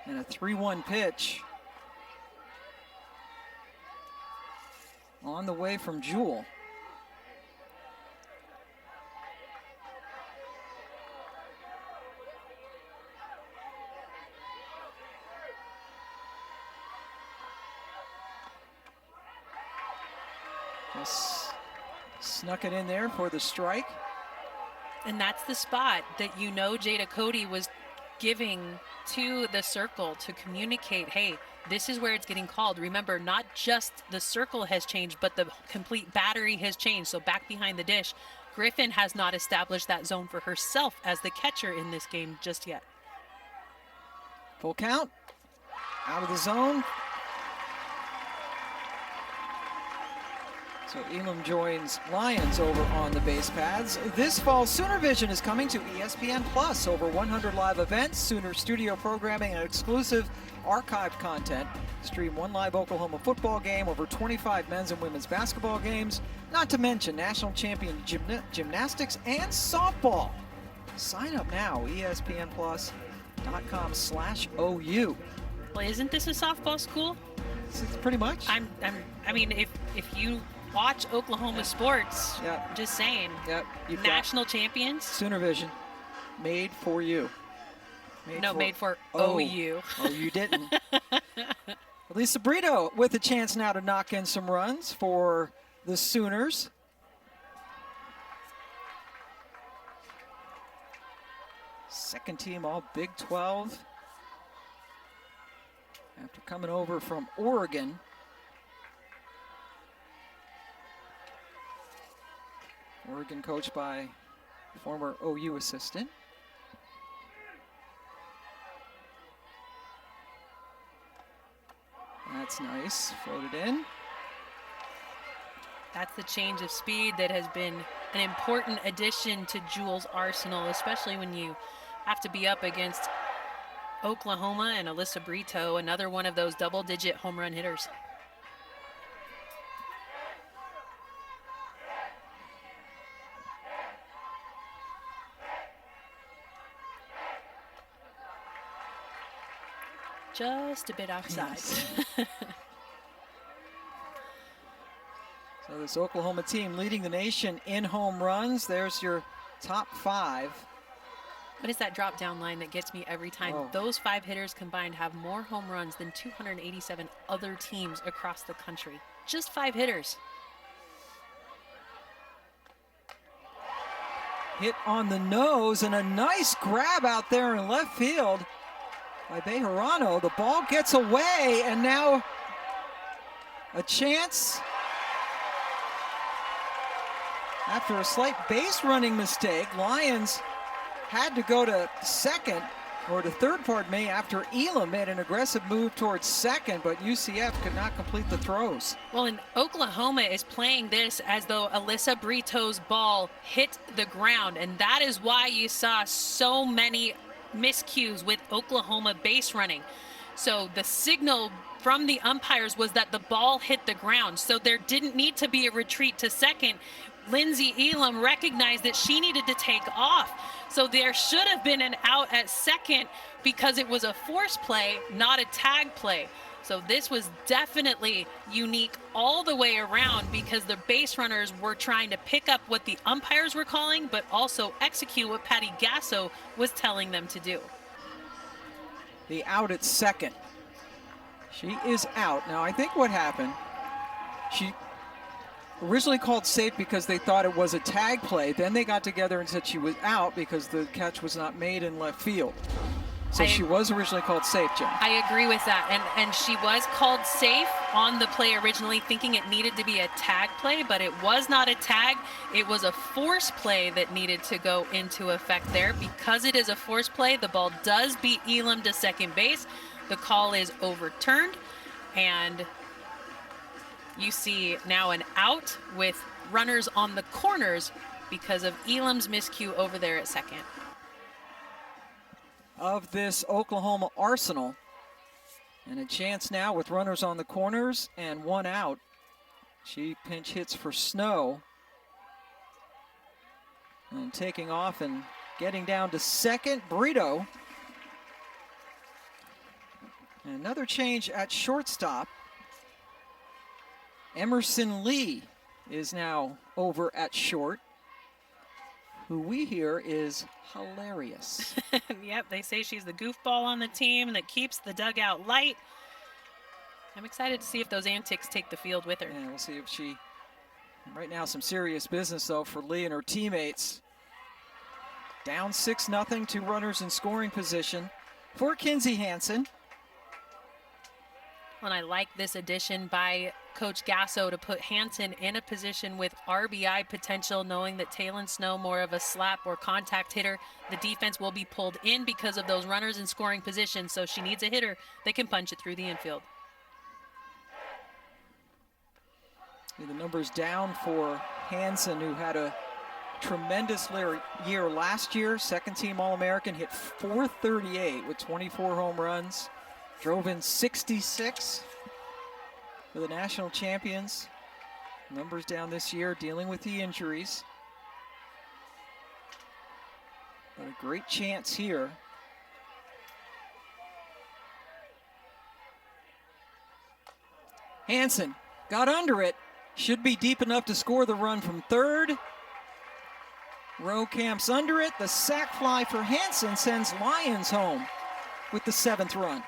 And a 3-1 pitch on the way from Jewell. Just snuck it in there for the strike. And that's the spot that Jada Cody was giving to the circle to communicate, hey, this is where it's getting called. Remember, not just the circle has changed, but the complete battery has changed. So back behind the dish, Griffin has not established that zone for herself as the catcher in this game just yet. Full count, out of the zone. So Elam joins Lyons over on the base paths. This fall, Sooner Vision is coming to ESPN Plus. Over 100 live events, Sooner studio programming, and exclusive archived content. Stream one live Oklahoma football game, over 25 men's and women's basketball games, not to mention national champion gymnastics and softball. Sign up now, espnplus.com/OU. Well, isn't this a softball school? It's pretty much. I mean, if you watch Oklahoma sports, Yep. just saying. Yep. You've National champions? Sooner Vision, made for you. Made for OU. Oh, you didn't. Lisa Brito with a chance now to knock in some runs for the Sooners. Second team all Big 12. After coming over from Oregon. Oregon coached by former OU assistant. That's nice, floated in. That's the change of speed that has been an important addition to Jules' arsenal, especially when you have to be up against Oklahoma and Alyssa Brito, another one of those double-digit home run hitters. Just a bit outside. Yes. So this Oklahoma team leading the nation in home runs. There's your top 5. What is that drop down line that gets me every time? Oh. Those 5 hitters combined have more home runs than 287 other teams across the country. Just 5 hitters. Hit on the nose and a nice grab out there in left field by Bejarano. The ball gets away and now a chance after a slight base running mistake. Lions had to go to second, or to third, pardon me, after Elam made an aggressive move towards second, but UCF could not complete the throws. Well, and Oklahoma is playing this as though Alyssa Brito's ball hit the ground, and that is why you saw so many miscues with Oklahoma base running. So the signal from the umpires was that the ball hit the ground, so there didn't need to be a retreat to second. Lindsey Elam recognized that she needed to take off. So there should have been an out at second because it was a force play, not a tag play. So this was definitely unique all the way around because the base runners were trying to pick up what the umpires were calling, but also execute what Patty Gasso was telling them to do. The out at second. She is out. Now, I think what happened, she originally called safe because they thought it was a tag play. Then they got together and said she was out because the catch was not made in left field. So she was originally called safe, Jen. I agree with that. And she was called safe on the play originally, thinking it needed to be a tag play, but it was not a tag. It was a force play that needed to go into effect there. Because it is a force play, the ball does beat Elam to second base. The call is overturned, and you see now an out with runners on the corners because of Elam's miscue over there at second. Of this Oklahoma arsenal, and a chance now with runners on the corners and 1 out. She pinch hits for Snow, and taking off and getting down to second, Brito. And another change at shortstop. Emerson Lee is now over at short, who we hear is hilarious. Yep, they say she's the goofball on the team that keeps the dugout light. I'm excited to see if those antics take the field with her. Yeah, we'll see if she, right now some serious business though for Lee and her teammates. Down 6-0, 2 runners in scoring position for Kinsey Hansen. And I like this addition by Coach Gasso to put Hansen in a position with RBI potential, knowing that Taylon Snow, more of a slap or contact hitter. The defense will be pulled in because of those runners in scoring position, so she needs a hitter that can punch it through the infield. The numbers down for Hansen, who had a tremendous year last year. Second team All-American, hit .438 with 24 home runs. Drove in 66 for the national champions. Numbers down this year, dealing with the injuries. But a great chance here. Hansen got under it. Should be deep enough to score the run from third. Rowe camps under it. The sac fly for Hansen sends Lions home with the 7th run.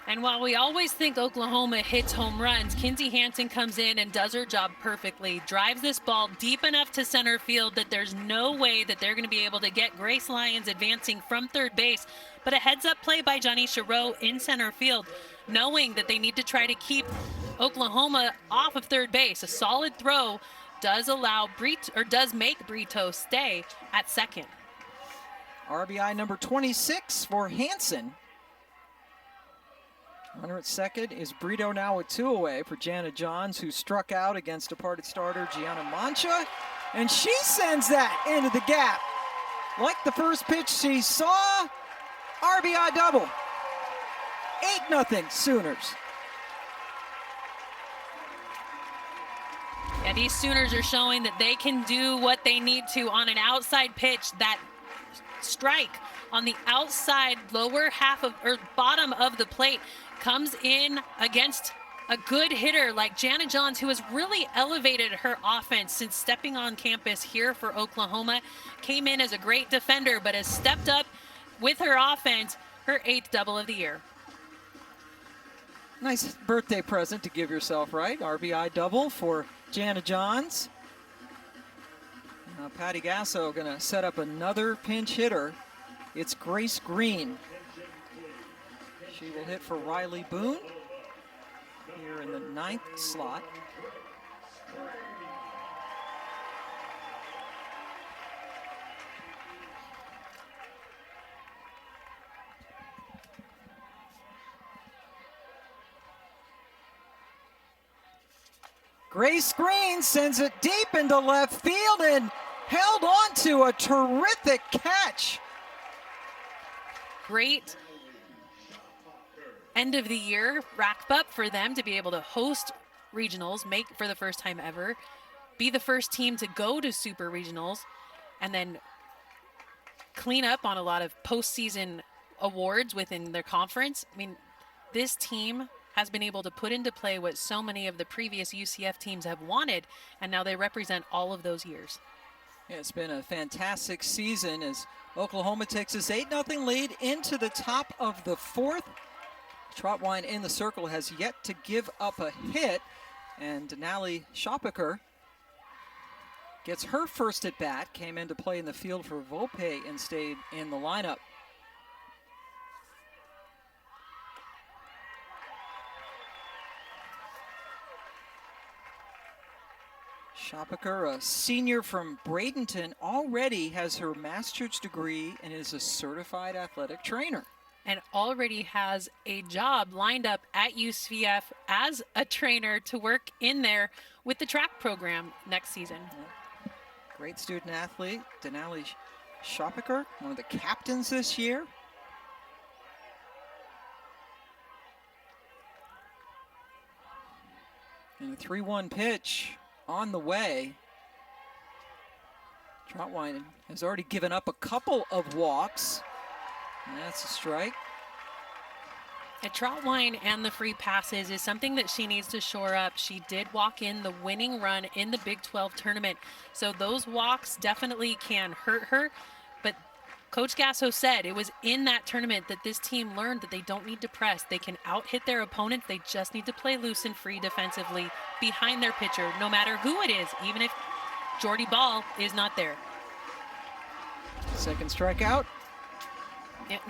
And while we always think Oklahoma hits home runs, Kinsey Hansen comes in and does her job perfectly. Drives this ball deep enough to center field that there's no way that they're going to be able to get Grace Lyons advancing from third base. But a heads-up play by Janisha Rowe in center field, knowing that they need to try to keep Oklahoma off of third base. A solid throw does allow does make Brito stay at second. RBI number 26 for Hansen. Runner at second is Brito now with 2 away for Jana Johns, who struck out against departed starter Gianna Mancha, and she sends that into the gap. Like the first pitch she saw, RBI double. 8-0 Sooners. Yeah, these Sooners are showing that they can do what they need to on an outside pitch. That strike on the outside lower half of, or bottom of the plate, comes in against a good hitter like Jana Johns, who has really elevated her offense since stepping on campus here for Oklahoma. Came in as a great defender, but has stepped up with her offense, her 8th double of the year. Nice birthday present to give yourself, right? RBI double for Jana Johns. Now Patty Gasso going to set up another pinch hitter. It's Grace Green. She will hit for Riley Boone here in the 9th slot. Grace Green sends it deep into left field and held on to a terrific catch. Great end of the year wrap up for them to be able to host regionals, make for the first time ever, be the first team to go to super regionals, and then clean up on a lot of postseason awards within their conference. I mean, this team has been able to put into play what so many of the previous UCF teams have wanted, and now they represent all of those years. Yeah, it's been a fantastic season as Oklahoma takes this 8-0 lead into the top of the 4th. Trotwine in the circle has yet to give up a hit, and Denali Shopaker gets her first at bat, came into play in the field for Volpe and stayed in the lineup. Shopaker, a senior from Bradenton, already has her master's degree and is a certified athletic trainer. And already has a job lined up at UCF as a trainer to work in there with the track program next season. Yeah. Great student athlete, Denali Shopaker, one of the captains this year. And a 3-1 pitch on the way. Trotwine has already given up a couple of walks. And that's a strike. A Trotwine and the free passes is something that she needs to shore up. She did walk in the winning run in the Big 12 tournament, so those walks definitely can hurt her. But Coach Gasso said it was in that tournament that this team learned that they don't need to press. They can out-hit their opponents. They just need to play loose and free defensively behind their pitcher, no matter who it is, even if Jordy Ball is not there. Second strikeout.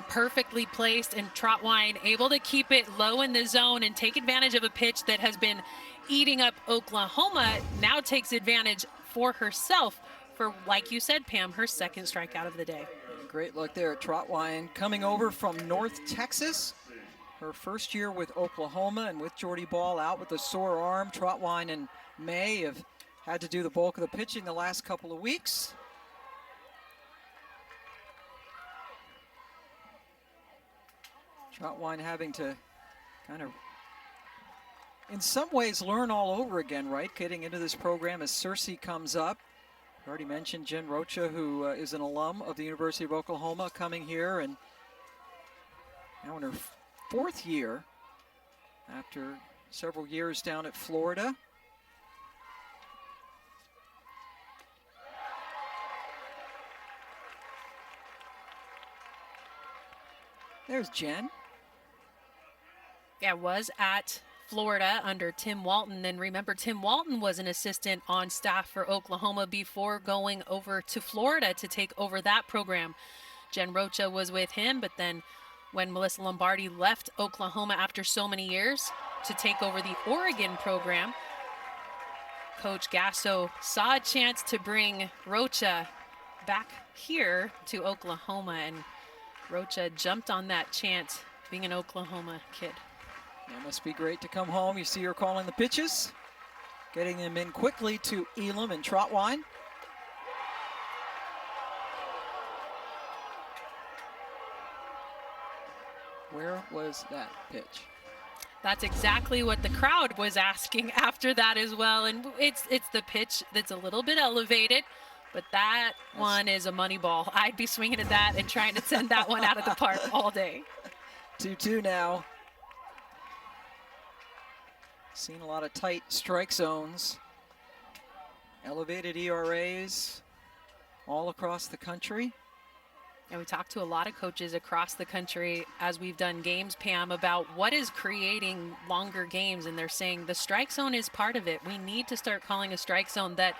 Perfectly placed, and Trotwine able to keep it low in the zone and take advantage of a pitch that has been eating up Oklahoma. Now takes advantage for herself for, like you said, Pam, her second strikeout of the day. Great look there at Trotwine, coming over from North Texas. Her first year with Oklahoma, and with Jordy Ball out with a sore arm, Trotwine and May have had to do the bulk of the pitching the last couple of weeks. Trotwine having to kind of, in some ways, learn all over again, right? Getting into this program as Cersei comes up. I already mentioned Jen Rocha, who is an alum of the University of Oklahoma, coming here and now in her 4th year after several years down at Florida. There's Jen. Yeah, was at Florida under Tim Walton. And remember, Tim Walton was an assistant on staff for Oklahoma before going over to Florida to take over that program. Jen Rocha was with him, but then when Melissa Lombardi left Oklahoma after so many years to take over the Oregon program, Coach Gasso saw a chance to bring Rocha back here to Oklahoma, and Rocha jumped on that chance, being an Oklahoma kid. That must be great to come home. You see her calling the pitches, getting them in quickly to Elam and Trotwine. Where was that pitch? That's exactly what the crowd was asking after that as well. And it's the pitch that's a little bit elevated, but that's one is a money ball. I'd be swinging at that and trying to send that one out of the park all day. 2-2 now. Seen a lot of tight strike zones. Elevated ERAs all across the country. And we talked to a lot of coaches across the country as we've done games, Pam, about what is creating longer games. And they're saying the strike zone is part of it. We need to start calling a strike zone that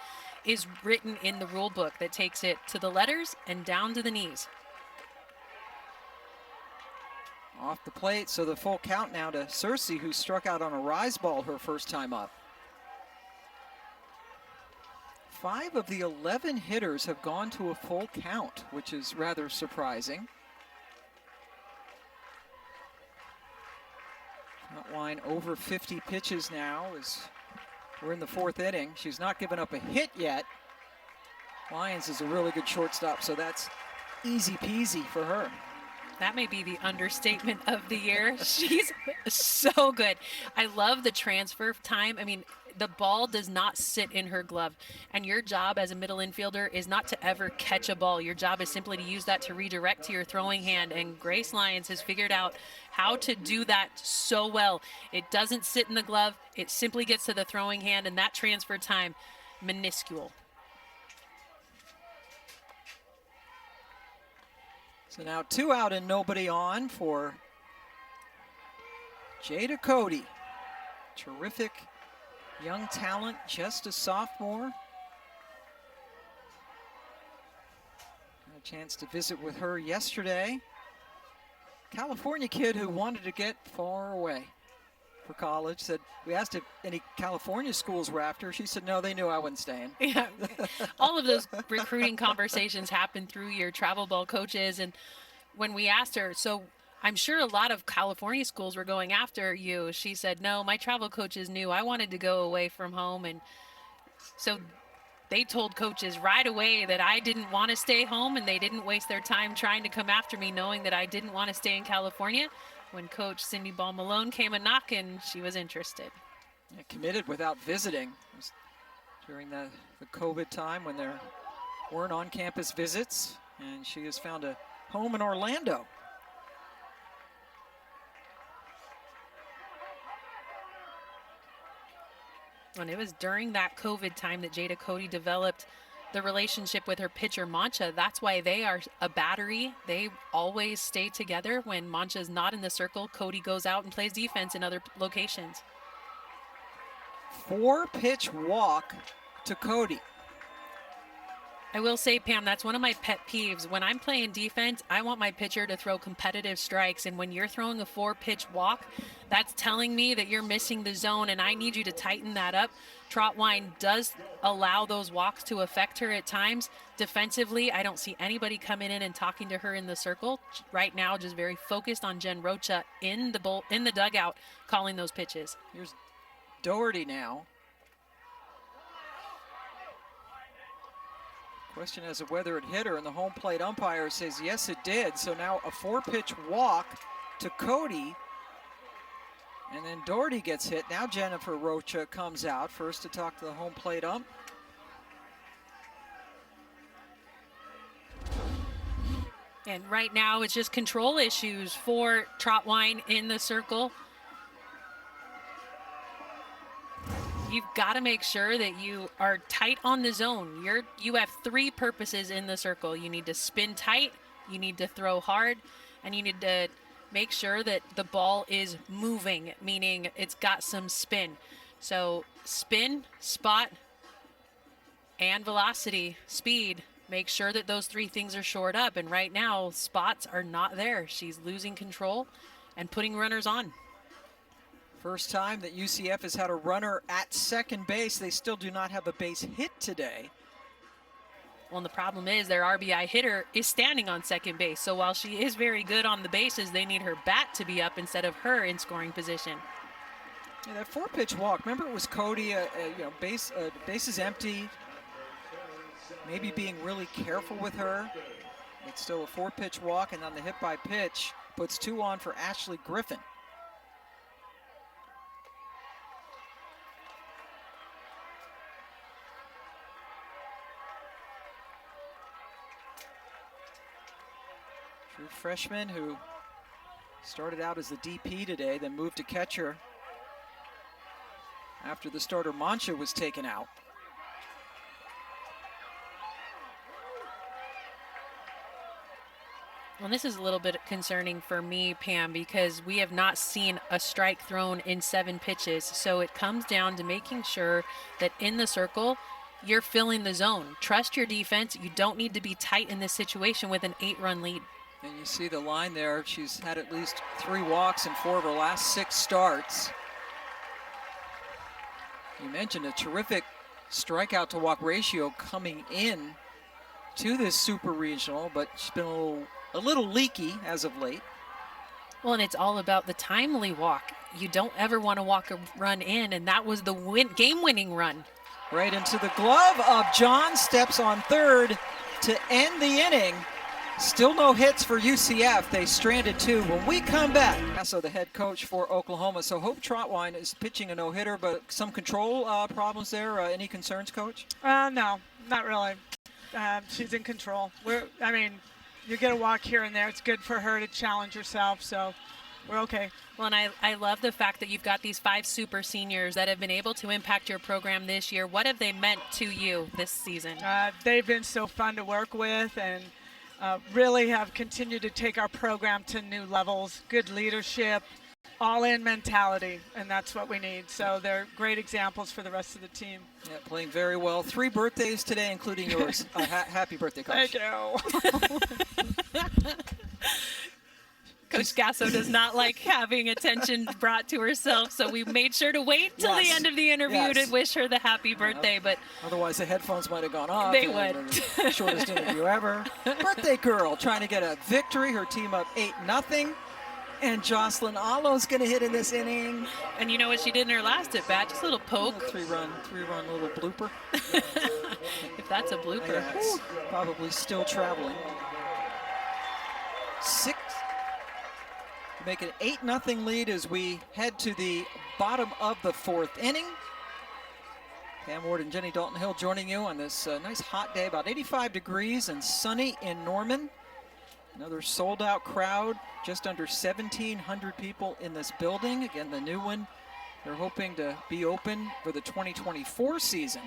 is written in the rule book, that takes it to the letters and down to the knees. Off the plate, so the full count now to Cersei, who struck out on a rise ball her first time up. 5 of the 11 hitters have gone to a full count, which is rather surprising. Trotwine over 50 pitches now as we're in the 4th inning. She's not given up a hit yet. Lyons is a really good shortstop, so that's easy peasy for her. That may be the understatement of the year. She's so good. I love the transfer time. I mean, the ball does not sit in her glove. And your job as a middle infielder is not to ever catch a ball. Your job is simply to use that to redirect to your throwing hand. And Grace Lyons has figured out how to do that so well. It doesn't sit in the glove. It simply gets to the throwing hand. And that transfer time, minuscule. So now 2 out and nobody on for Jada Cody. Terrific young talent, just a sophomore. Had a chance to visit with her yesterday. California kid who wanted to get far away for college. Said, we asked if any California schools were after her. She said, no, they knew I wasn't staying. Yeah, all of those recruiting conversations happen through your travel ball coaches. And when we asked her, so I'm sure a lot of California schools were going after you. She said, no, my travel coaches knew I wanted to go away from home. And so they told coaches right away that I didn't want to stay home, and they didn't waste their time trying to come after me, knowing that I didn't want to stay in California. When Coach Cindy Ball Malone came a knocking, she was interested. Yeah, committed without visiting. It was during the COVID time when there weren't on-campus visits, and she has found a home in Orlando. And it was during that COVID time that Jada Cody developed the relationship with her pitcher, Mancha. That's why they are a battery. They always stay together. When Mancha's not in the circle, Cody goes out and plays defense in other locations. 4-pitch walk to Cody. I will say, Pam, that's one of my pet peeves. When I'm playing defense, I want my pitcher to throw competitive strikes. And when you're throwing a 4-pitch walk, that's telling me that you're missing the zone, and I need you to tighten that up. Trotwine does allow those walks to affect her at times. Defensively, I don't see anybody coming in and talking to her in the circle. Right now, just very focused on Jen Rocha in the dugout, calling those pitches. Here's Doherty now. Question as to whether it hit her, and the home plate umpire says yes, it did. So now a 4-pitch walk to Cody, and then Doherty gets hit. Now Jennifer Rocha comes out first to talk to the home plate ump. And right now it's just control issues for Trotwine in the circle. You've got to make sure that you are tight on the zone. You have 3 purposes in the circle. You need to spin tight, you need to throw hard, and you need to make sure that the ball is moving, meaning it's got some spin. So spin, spot, and velocity, speed. Make sure that those 3 things are shored up. And right now, spots are not there. She's losing control and putting runners on. First time that UCF has had a runner at second base. They still do not have a base hit today. Well, and the problem is their RBI hitter is standing on second base. So while she is very good on the bases, they need her bat to be up instead of her in scoring position. Yeah, that 4-pitch walk. Remember, it was Cody. Bases empty. Maybe being really careful with her. It's still a 4-pitch walk, and on the hit by pitch puts 2 on for Ashley Griffin. True freshman who started out as the DP today, then moved to catcher after the starter Mancha was taken out. Well, this is a little bit concerning for me, Pam, because we have not seen a strike thrown in 7 pitches. So it comes down to making sure that in the circle, you're filling the zone. Trust your defense. You don't need to be tight in this situation with an 8-run lead. And you see the line there. She's had at least 3 walks in 4 of her last 6 starts. You mentioned a terrific strikeout to walk ratio coming in to this super regional, but she's been a little leaky as of late. Well, and it's all about the timely walk. You don't ever want to walk a run in, and that was the game-winning run. Right into the glove of John, steps on third to end the inning. Still no hits for UCF. They stranded 2. When we come back, so the head coach for Oklahoma. So Hope Trotwine is pitching a no-hitter, but some control problems there. Any concerns, Coach? No, not really. She's in control. You get a walk here and there. It's good for her to challenge herself, so we're okay. Well, and I love the fact that you've got these 5 super seniors that have been able to impact your program this year. What have they meant to you this season? They've been so fun to work with and really have continued to take our program to new levels. Good leadership, all-in mentality, and that's what we need. So they're great examples for the rest of the team. Yeah, playing very well. 3 birthdays today, including yours. Happy birthday, Coach. Thank you. Coach Gasso does not like having attention brought to herself, so we made sure to wait till the end of the interview to wish her the happy birthday. But otherwise, the headphones might have gone off. They would. Shortest interview ever. Birthday girl trying to get a victory. Her team up 8-0. And Jocelyn Allo's going to hit in this inning. And you know what she did in her last at bat? Just a little poke. A three-run little blooper. If that's a blooper. Yeah, it's probably still traveling. 6. Make it 8-0 lead as we head to the bottom of the 4th inning. Pam Ward and Jenny Dalton Hill joining you on this nice hot day, about 85 degrees and sunny in Norman. Another sold-out crowd, just under 1,700 people in this building. Again, the new one, they're hoping to be open for the 2024 season.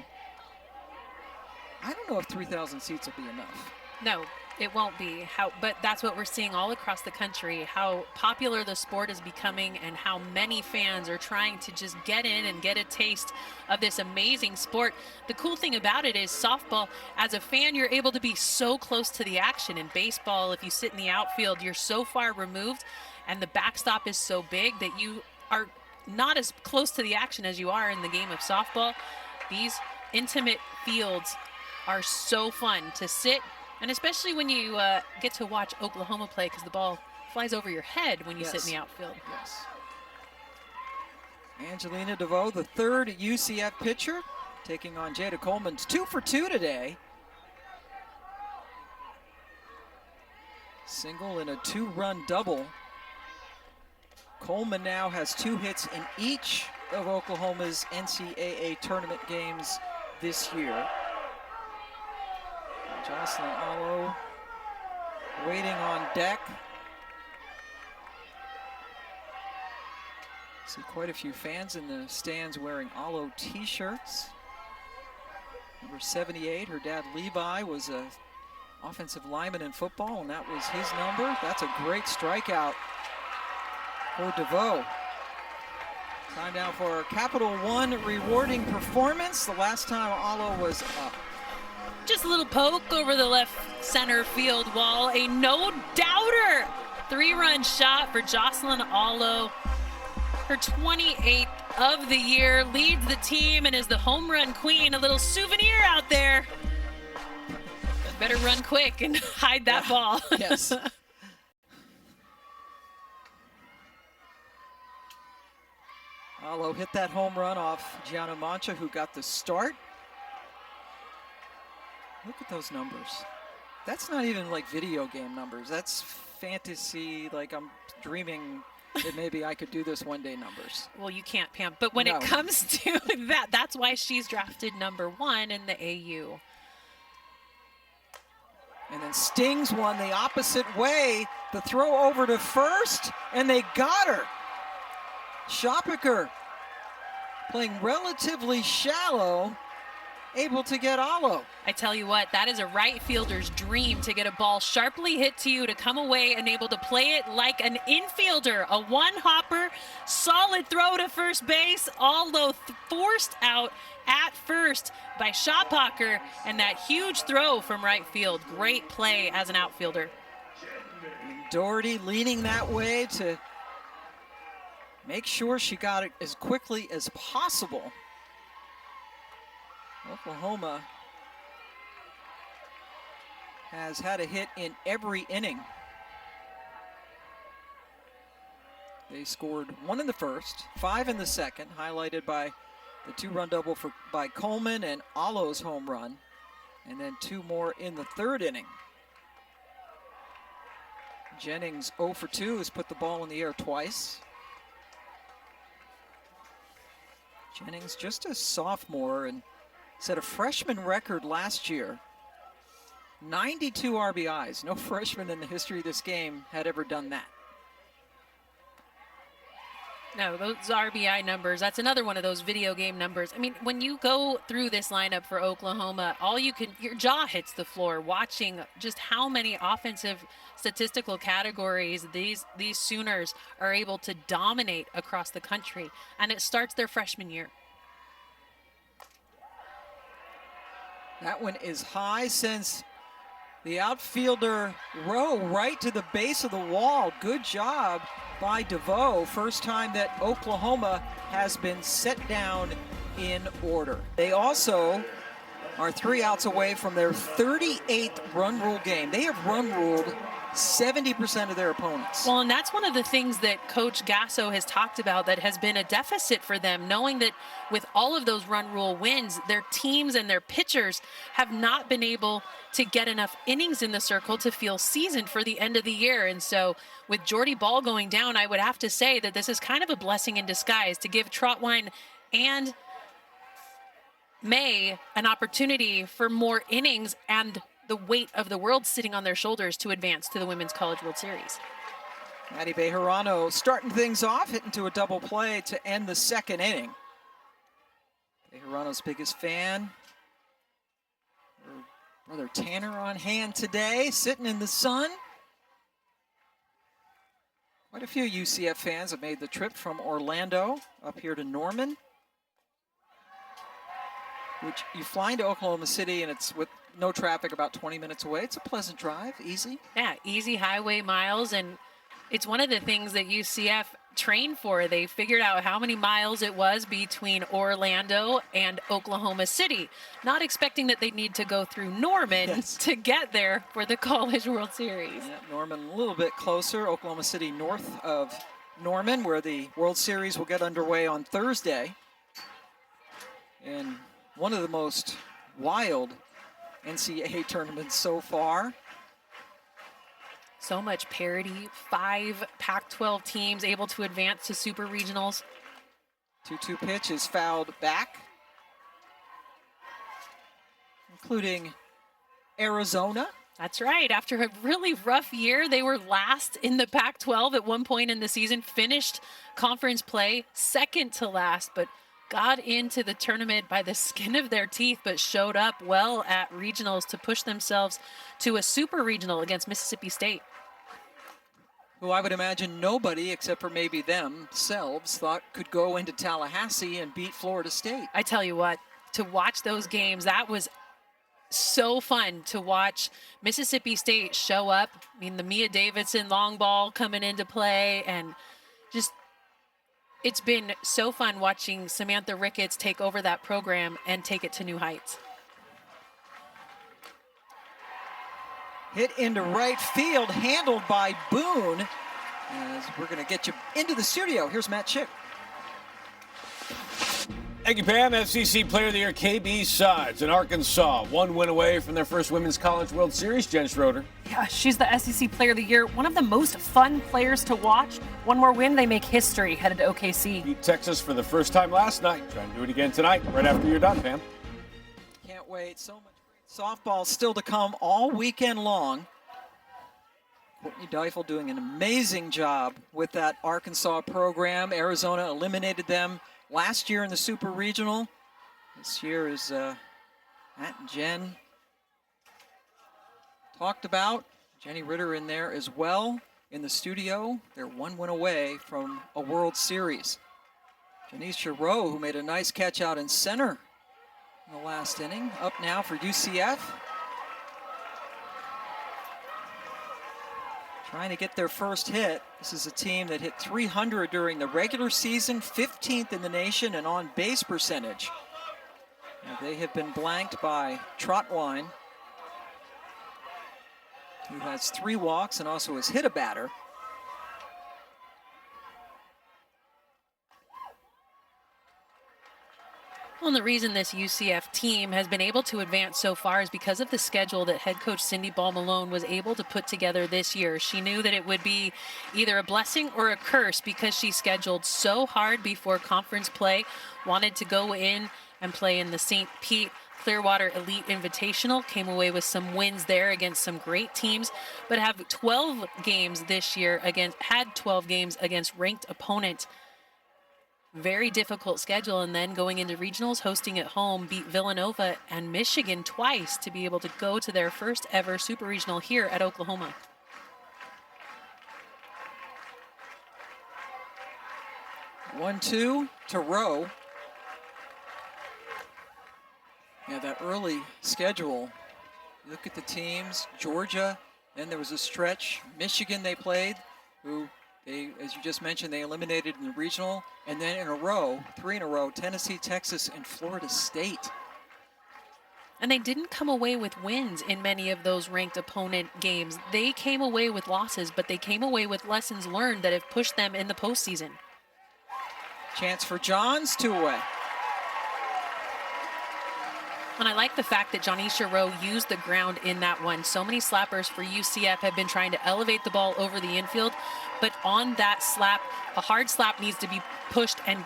I don't know if 3,000 seats will be enough. No, it won't be. But that's what we're seeing all across the country, how popular the sport is becoming and how many fans are trying to just get in and get a taste of this amazing sport. The cool thing about it is softball, as a fan, you're able to be so close to the action. In baseball, if you sit in the outfield, you're so far removed, and the backstop is so big that you are not as close to the action as you are in the game of softball. These intimate fields are so fun to sit, and especially when you get to watch Oklahoma play, because the ball flies over your head when you sit in the outfield. Yes. Angelina DeVoe, the 3rd UCF pitcher, taking on Jada Coleman's 2 for 2 today. Single and a 2-run double. Coleman now has 2 hits in each of Oklahoma's NCAA tournament games this year. Jocelyn Allo waiting on deck. See quite a few fans in the stands wearing Allo t-shirts. Number 78, her dad Levi was a offensive lineman in football, and that was his number. That's a great strikeout for DeVoe. Time now for Capital One rewarding performance. The last time Allo was up. Just a little poke over the left center field wall. A no-doubter 3-run shot for Jocelyn Allo. Her 28th of the year, leads the team and is the home run queen. A little souvenir out there Better run quick and hide that ball. Yes. Alo hit that home run off Gianna Mancha, who got the start. Look at those numbers. That's not even like video game numbers. That's fantasy, like I'm dreaming that maybe I could do this one day numbers. Well, you can't, Pam. But when it comes to that, that's why she's drafted #1 in the AU. And then Stings one the opposite way. The throw over to first, and they got her. Shopiker playing relatively shallow, able to get Alo. I tell you what, that is a right fielder's dream, to get a ball sharply hit to you, to come away and able to play it like an infielder. A one-hopper, solid throw to first base, although forced out at first by Shopiker, and that huge throw from right field. Great play as an outfielder. And Doherty leaning that way to make sure she got it as quickly as possible. Oklahoma has had a hit in every inning. They scored 1 in the first, 5 in the second, highlighted by the 2-run double by Coleman and Alo's home run, and then 2 more in the third inning. Jennings 0 for 2 has put the ball in the air twice. Jennings just a sophomore and set a freshman record last year. 92 RBIs. No freshman in the history of this game had ever done that. No, those RBI numbers, that's another one of those video game numbers. I mean, when you go through this lineup for Oklahoma, your jaw hits the floor watching just how many offensive statistical categories these Sooners are able to dominate across the country. And it starts their freshman year. That one is high, since the outfielder Rowe right to the base of the wall. Good job by DeVoe. First time that Oklahoma has been set down in order. They also are 3 outs away from their 38th run rule game. They have run ruled 70% of their opponents. Well, and that's one of the things that Coach Gasso has talked about that has been a deficit for them, knowing that with all of those run rule wins, their teams and their pitchers have not been able to get enough innings in the circle to feel seasoned for the end of the year. And so with Jordy Ball going down, I would have to say that this is kind of a blessing in disguise to give Trotwine and May an opportunity for more innings and the weight of the world sitting on their shoulders to advance to the Women's College World Series. Maddie Bejarano starting things off, hitting to a double play to end the second inning. Bejarano's biggest fan, her brother Tanner, on hand today, sitting in the sun. Quite a few UCF fans have made the trip from Orlando up here to Norman, which you fly into Oklahoma City and it's with no traffic, about 20 minutes away. It's a pleasant drive, easy. Yeah, easy highway miles, and it's one of the things that UCF trained for. They figured out how many miles it was between Orlando and Oklahoma City, not expecting that they'd need to go through Norman to get there for the College World Series. Yeah, Norman a little bit closer, Oklahoma City north of Norman, where the World Series will get underway on Thursday. And one of the most wild NCAA tournaments so far. So much parity. 5 Pac-12 teams able to advance to super regionals. 2-2 pitch is fouled back, including Arizona. That's right. After a really rough year, they were last in the Pac-12 at one point in the season, finished conference play second to last, but got into the tournament by the skin of their teeth, but showed up well at regionals to push themselves to a super regional against Mississippi State. Who I would imagine nobody, except for maybe themselves, thought could go into Tallahassee and beat Florida State. I tell you what, to watch those games, that was so fun to watch Mississippi State show up. I mean, the Mia Davidson long ball coming into play, and just it's been so fun watching Samantha Ricketts take over that program and take it to new heights. Hit into right field, handled by Boone. As we're going to get you into the studio. Here's Matt Chick. Thank you, Pam. SEC Player of the Year, KB Suds in Arkansas. 1 win away from their first Women's College World Series. Jen Schroeder. Yeah, she's the SEC Player of the Year. One of the most fun players to watch. One more win, they make history, headed to OKC. Beat Texas for the first time last night. Trying to do it again tonight, right after you're done, Pam. Can't wait. So much great softball still to come all weekend long. Courtney Deifel doing an amazing job with that Arkansas program. Arizona eliminated them last year in the Super Regional. This year is Matt and Jen talked about. Jenny Ritter in there as well in the studio. They're 1 win away from a World Series. Janice Giroux, who made a nice catch out in center in the last inning, up now for UCF. Trying to get their first hit. This is a team that hit 300 during the regular season, 15th in the nation in on-base percentage. And they have been blanked by Trotwine, who has 3 walks and also has hit a batter. Well, and the reason this UCF team has been able to advance so far is because of the schedule that head coach Cindy Ball Malone was able to put together this year. She knew that it would be either a blessing or a curse because she scheduled so hard before conference play, wanted to go in and play in the St. Pete Clearwater Elite Invitational, came away with some wins there against some great teams, but have 12 games this year had 12 games against ranked opponents. Very difficult schedule, and then going into regionals, hosting at home, beat Villanova and Michigan twice to be able to go to their first ever super regional here at Oklahoma. 1-2 to Rowe. Yeah, that early schedule. Look at the teams. Georgia, then there was a stretch. Michigan they played, who they, as you just mentioned, they eliminated in the regional. And then in a row, 3 in a row, Tennessee, Texas, and Florida State. And they didn't come away with wins in many of those ranked opponent games. They came away with losses, but they came away with lessons learned that have pushed them in the postseason. Chance for Johns, 2 away. And I like the fact that Janice Rowe used the ground in that one. So many slappers for UCF have been trying to elevate the ball over the infield, but on that slap, a hard slap needs to be pushed and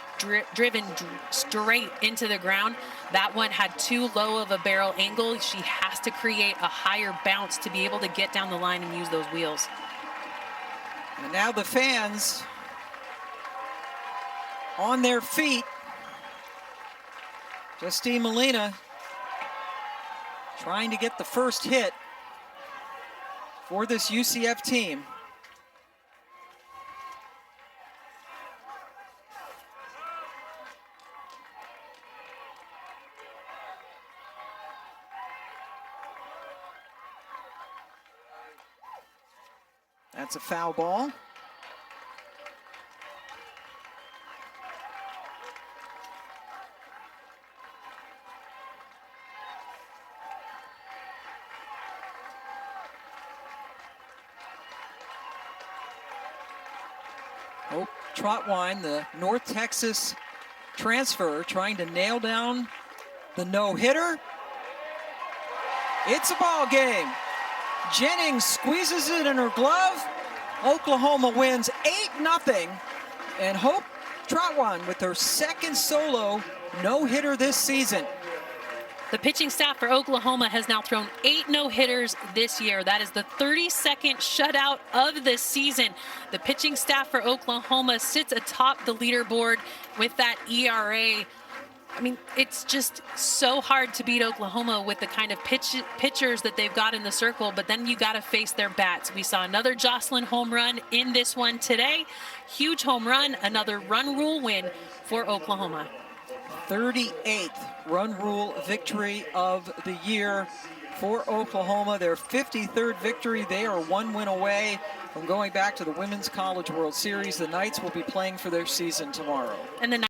driven straight into the ground. That one had too low of a barrel angle. She has to create a higher bounce to be able to get down the line and use those wheels. And now the fans on their feet. Justine Molina trying to get the first hit for this UCF team. That's a foul ball. Hope Trotwine, the North Texas transfer, trying to nail down the no-hitter. It's a ball game. Jennings squeezes it in her glove. Oklahoma wins 8-0. And Hope Trotwine with her second solo no-hitter this season. The pitching staff for Oklahoma has now thrown 8 no-hitters this year. That is the 32nd shutout of the season. The pitching staff for Oklahoma sits atop the leaderboard with that ERA. I mean, it's just so hard to beat Oklahoma with the kind of pitchers that they've got in the circle, but then you got to face their bats. We saw another Jocelyn home run in this one today. Huge home run, another run rule win for Oklahoma. 38th run rule victory of the year for Oklahoma. Their 53rd victory. They are 1 win away from going back to the Women's College World Series. The Knights will be playing for their season tomorrow. And the